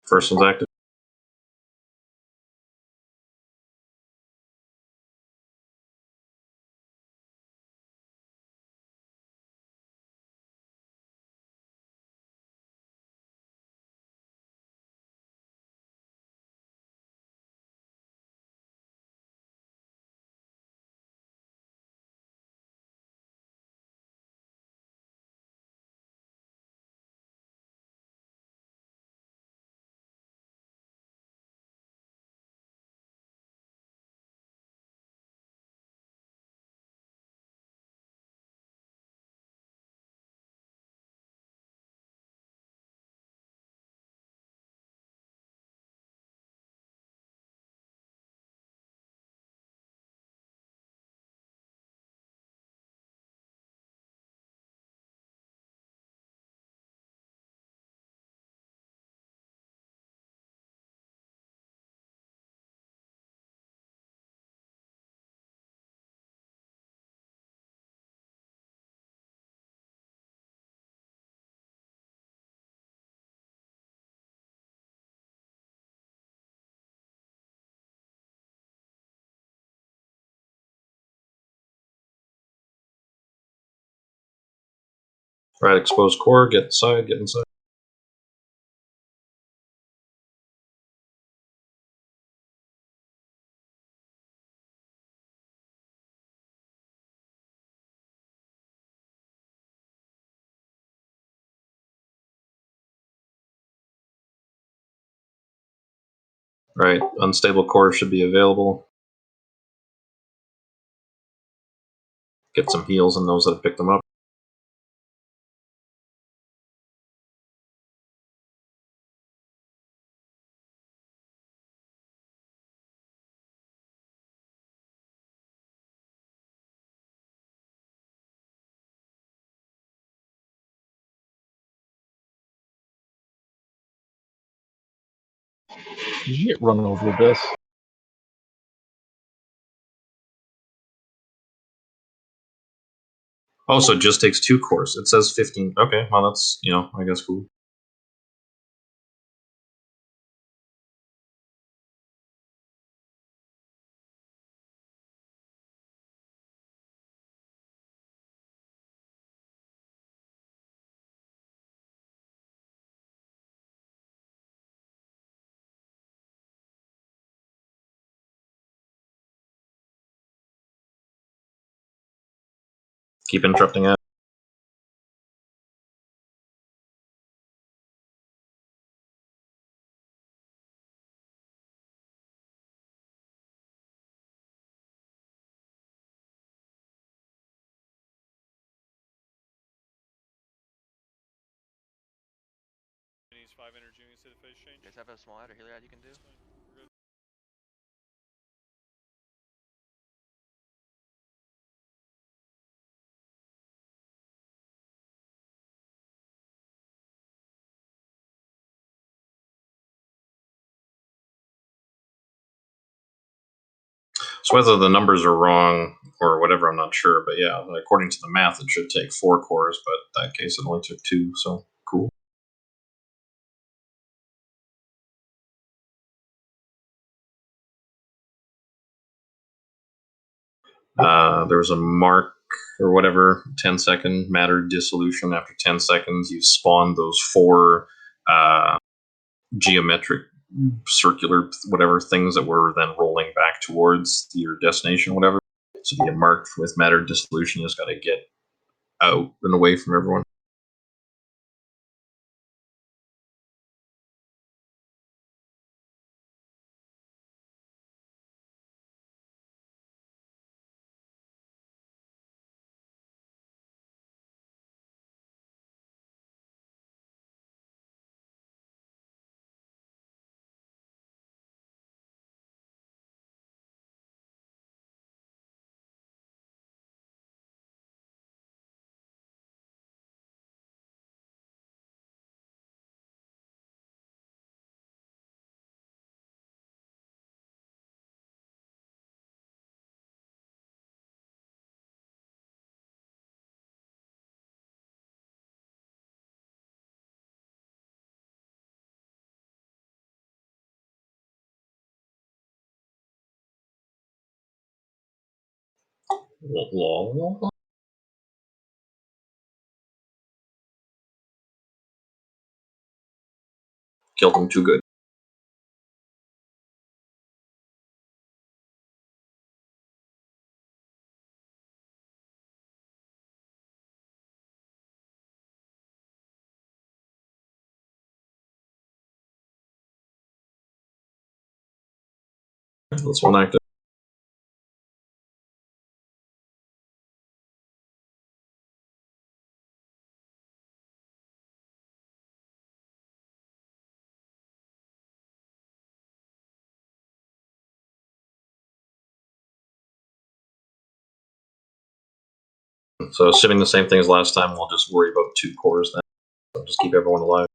First one's active. Right, exposed core, get inside, get inside. Right, unstable core should be available. Get some heals on those that have picked them up. Did you get run over with this? Oh, so it just takes 2 cores. It says 15. Okay, well that's, I guess cool. Keep interrupting it. 5 energy when you say the phase change. You guys have a small ad or healer ad you can do? That's fine. We're good. So whether the numbers are wrong or whatever, I'm not sure. But yeah, according to the math, it should take 4 cores, but in that case, it only took 2. So cool. There was a mark or whatever, 10-second matter dissolution. After 10 seconds, you spawn those 4 geometric circular whatever things that were then rolling back towards your destination, whatever. So if you get marked with matter dissolution, you just got to get out and away from everyone. Lol. Killed him too good. That's one active. So assuming the same thing as last time, we'll just worry about 2 cores then. So just keep everyone alive.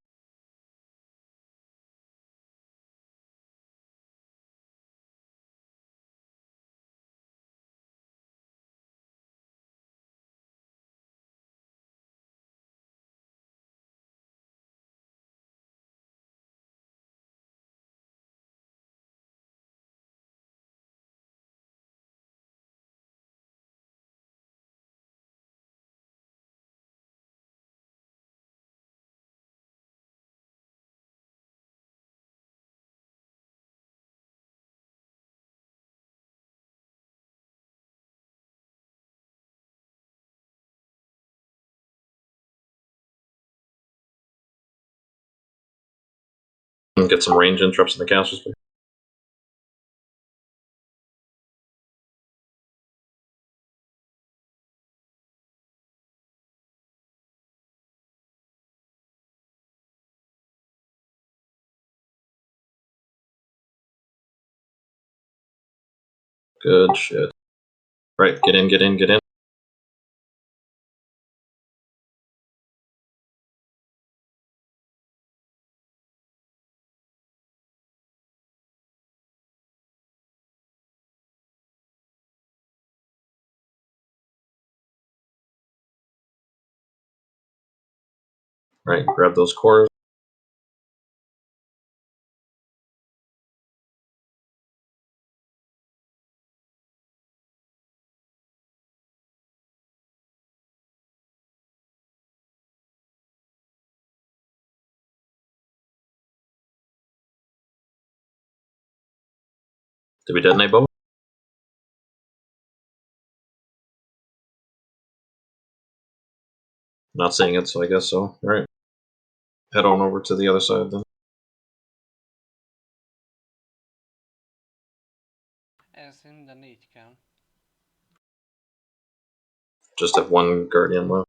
And get some range interrupts in the casters. Good shit. Right, get in, get in, get in. Right, grab those cores. Did we detonate both? Not seeing it, so I guess so. Alright. Head on over to the other side then. Ez minden 4 kell. Just have 1 Guardian left.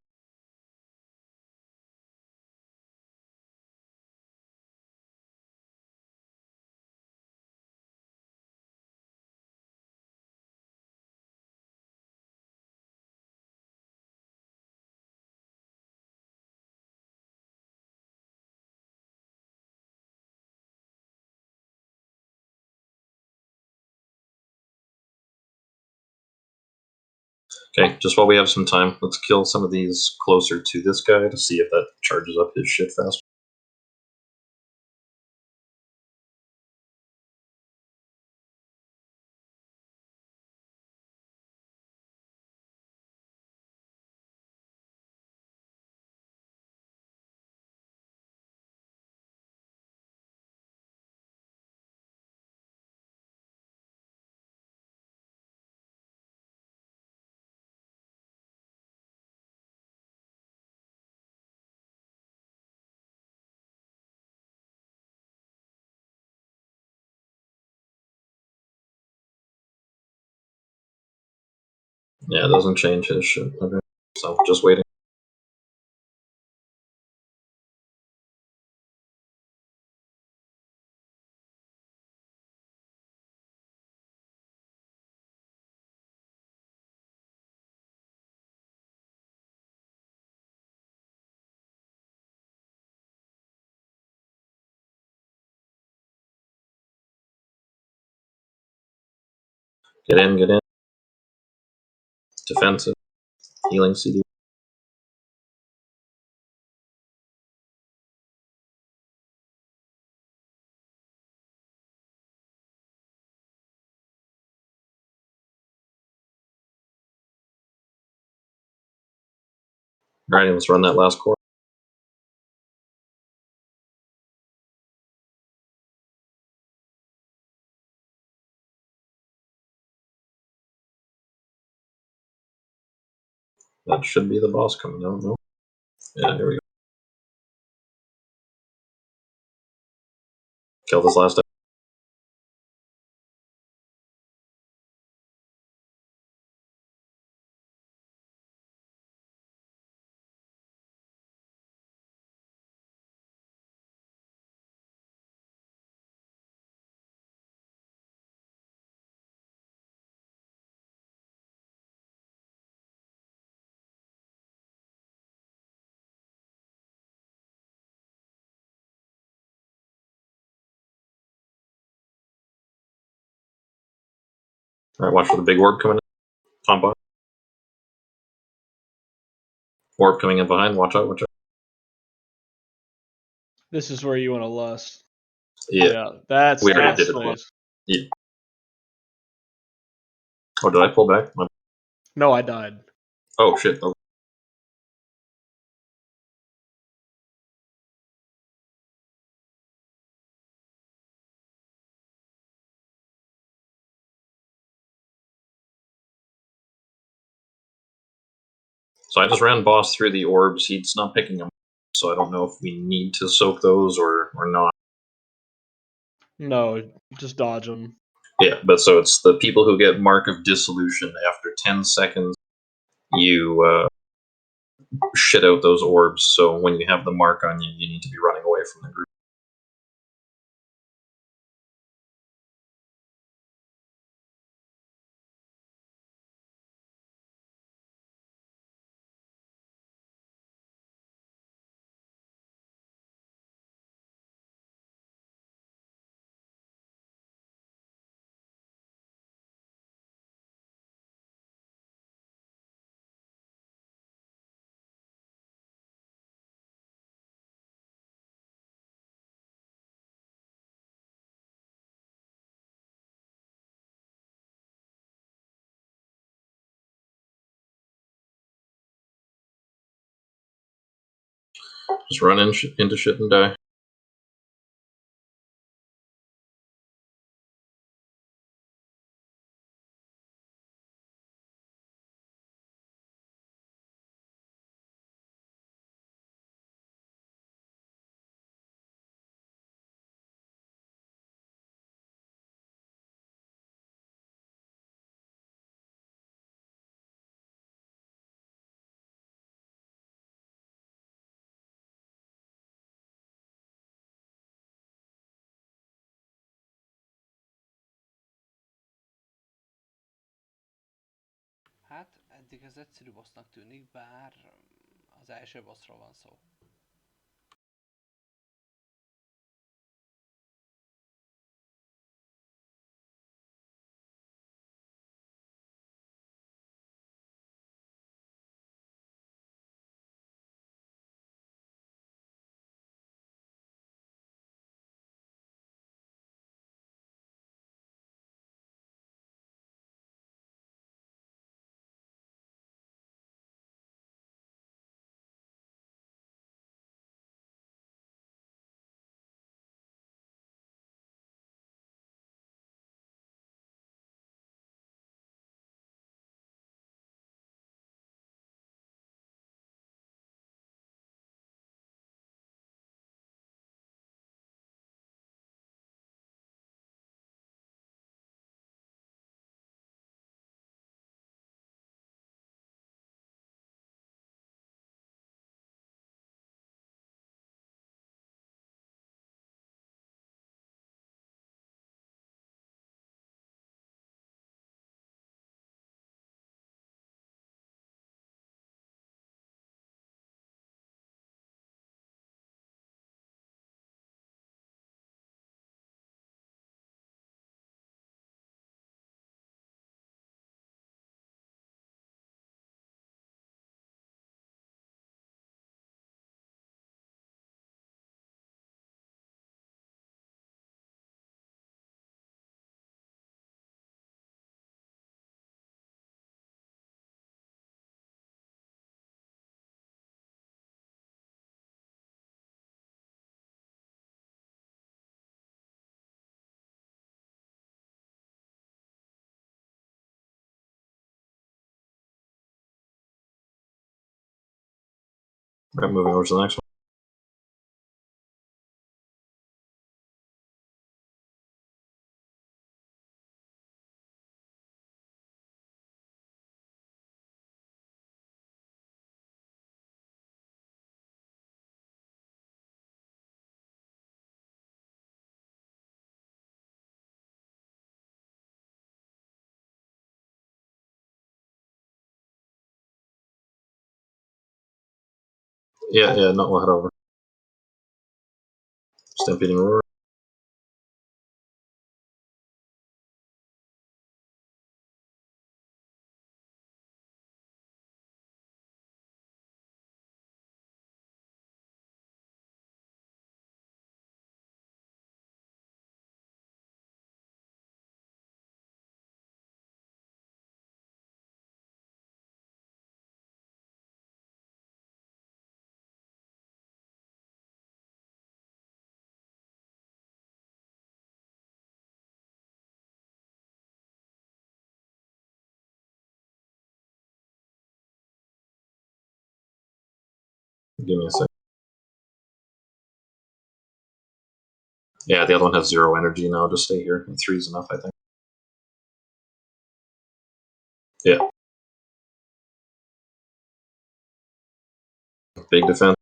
Okay, just while we have some time, let's kill some of these closer to this guy to see if that charges up his shit faster. Yeah, it doesn't change his shit. Okay, so just waiting. Get in, get in. Defensive. Healing CD. Alright, let's run that last core. That should be the boss coming out, no? Yeah, here we go. Kill this last guy. Alright, watch for the big orb coming in. Tom bot. Orb coming in behind, watch out, watch out. This is where you want to lust. Yeah, That's we already that's did it nice. once. Yeah. Oh, did I pull back? No, I died. Oh, shit. Oh. So I just ran boss through the orbs. He's not picking them, so I don't know if we need to soak those or not. No, just dodge them. Yeah, but so it's the people who get Mark of Dissolution after 10 seconds, you shit out those orbs, so when you have the mark on you, you need to be running away from the group. Just run into shit and die. Hát eddig ez egyszerű bossnak tűnik, bár az első bossról van szó. Right, moving over to the next one. Yeah, no, we'll head over. Stampeding Roar. Give me a sec. Yeah, the other one has 0 energy now. Just stay here. 3 is enough, I think. Yeah. Big defense.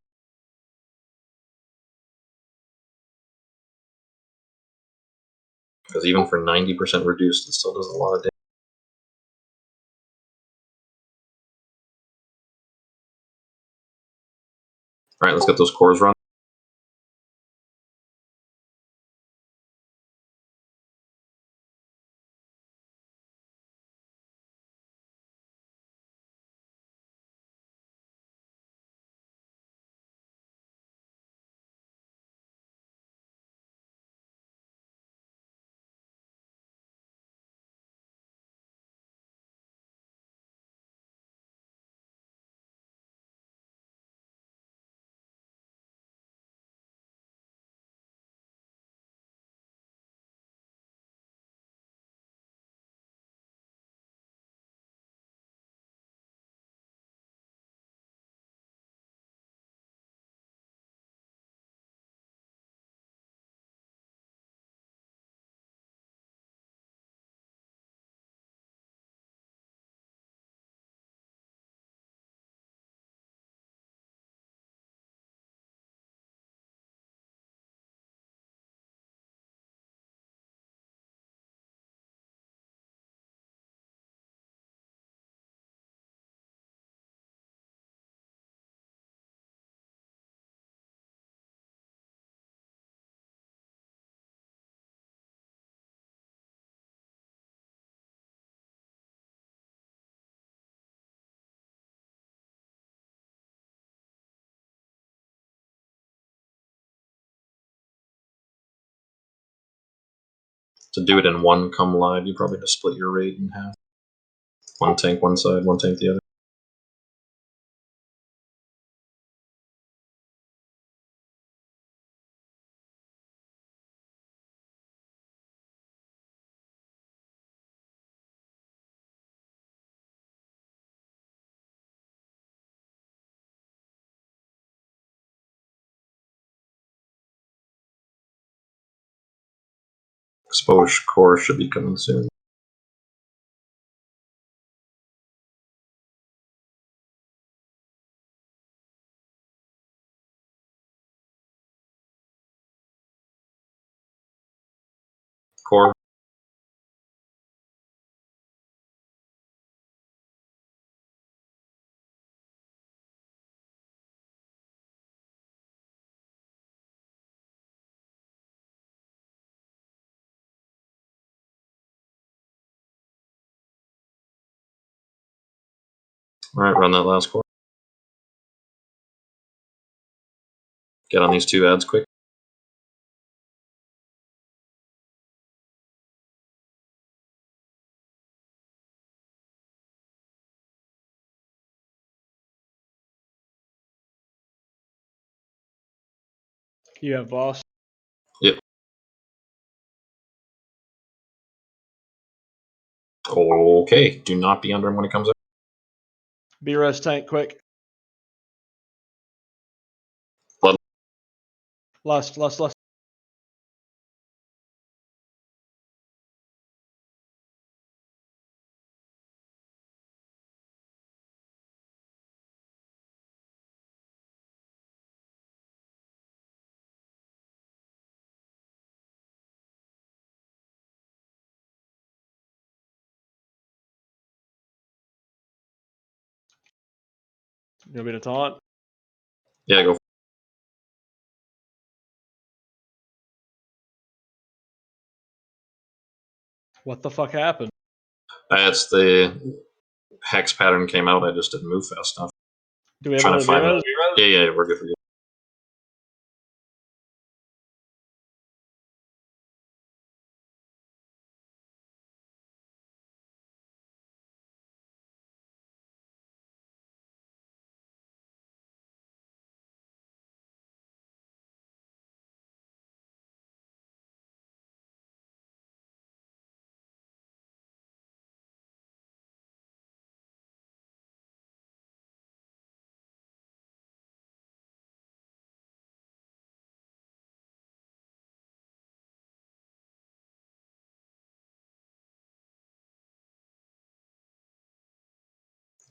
Because even for 90% reduced, it still does a lot of damage. Alright, let's get those cores run. To do it in one come live, you probably just split your raid in half. One tank one side, one tank the other. Exposed core should be coming soon. Core. Alright, run that last core. Get on these 2 ads quick. You have boss. Yep. Okay, do not be under him when it comes out. B-res tank quick. Lust. You want me to taunt? Yeah, go. What the fuck happened? That's the hex pattern came out. I just didn't move fast enough. Do we have Trying to another find. Miro? Yeah, we're good.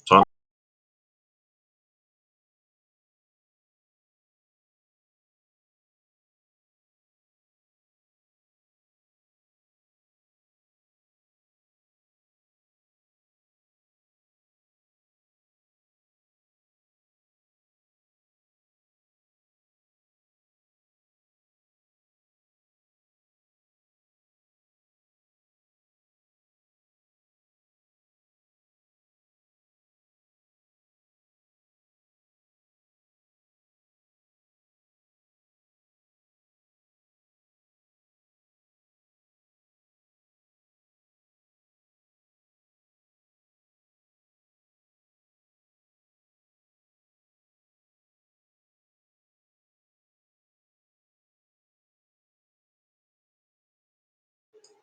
So,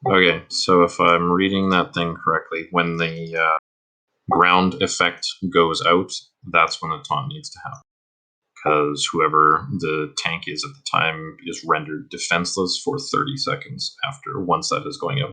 okay, so if I'm reading that thing correctly, when the ground effect goes out, that's when the taunt needs to happen. Because whoever the tank is at the time is rendered defenseless for 30 seconds after, once that is going out.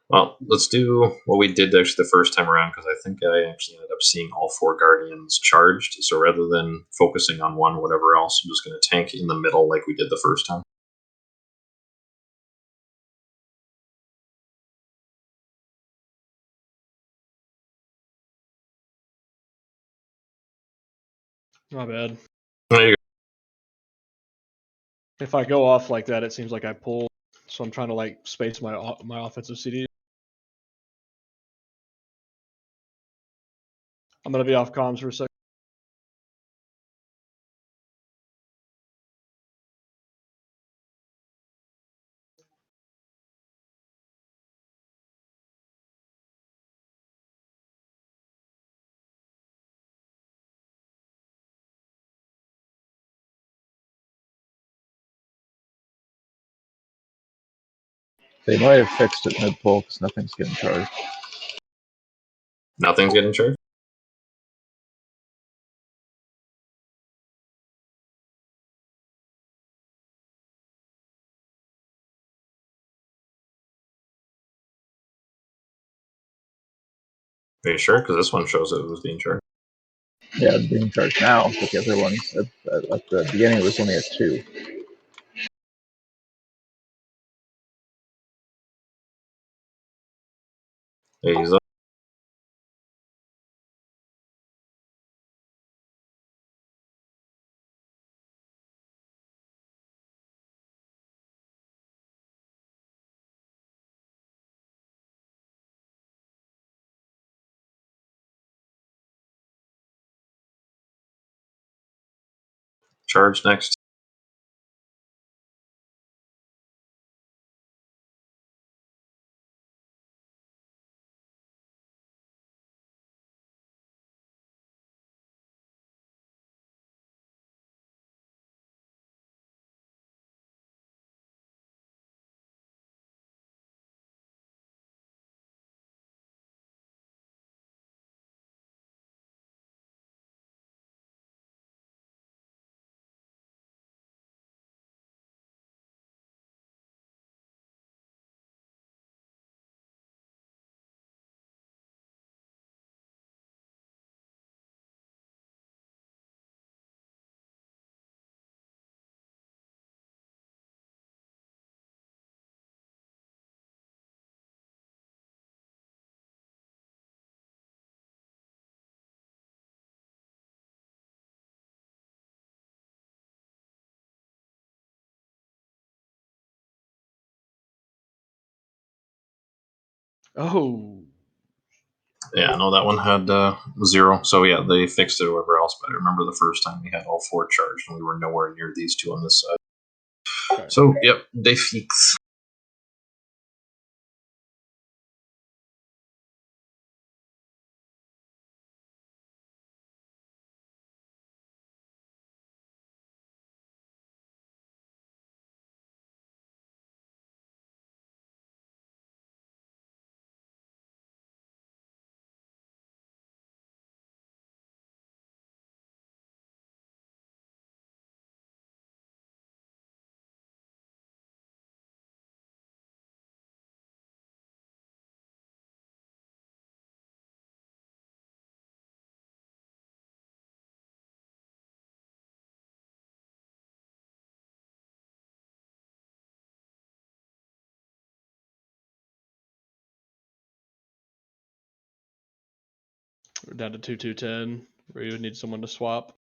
Well, let's do what we did actually the first time around, because I think I actually ended up seeing all 4 Guardians charged. So rather than focusing on one, whatever else, I'm just going to tank in the middle like we did the first time. My bad. There you go. If I go off like that, it seems like I pull. So I'm trying to like space my offensive CD. I'm gonna be off comms for a second. They might have fixed it mid-pull because nothing's getting charged. Nothing's getting charged? Are you sure? Because this one shows it was being charged. Yeah, it's being charged now, but the other ones at the beginning it was only at 2. Yeah, he's up. Charge next. Oh, Yeah, no, that one had 0. So yeah, they fixed it everywhere else. But I remember the first time we had all 4 charged, and we were nowhere near these 2 on this side. okay. So yep, they fix. We're down to 2-2-10, where you would need someone to swap.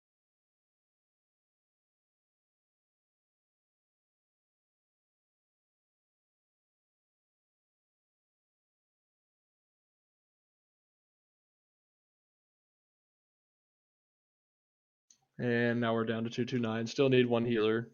And now we're down to 2-2-9. Still need 1 healer.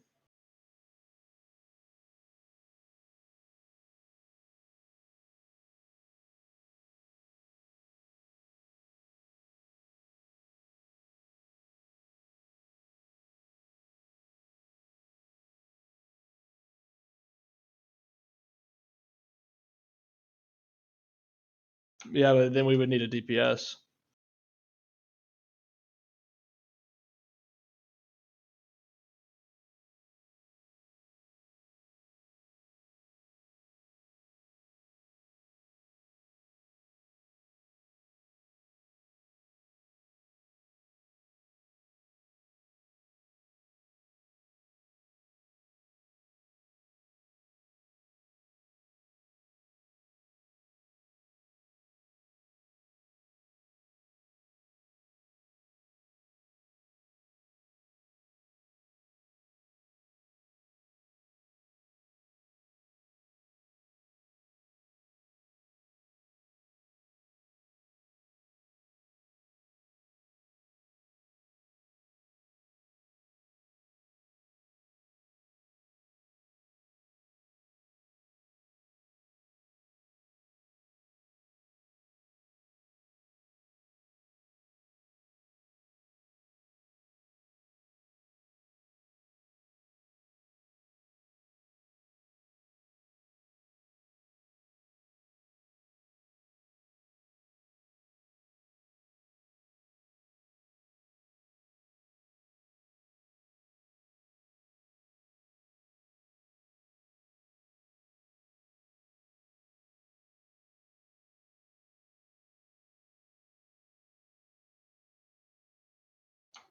Yeah, but then we would need a DPS.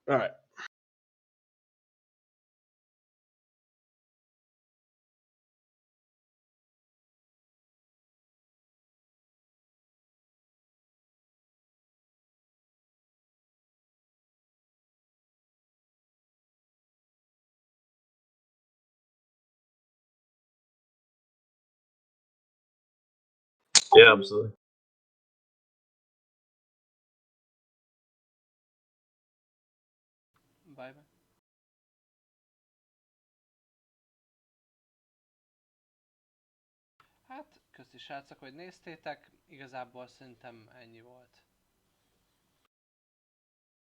All right. Yeah, absolutely. Bye bye. Hát, köszi srácok, hogy néztétek. Igazából szerintem ennyi volt.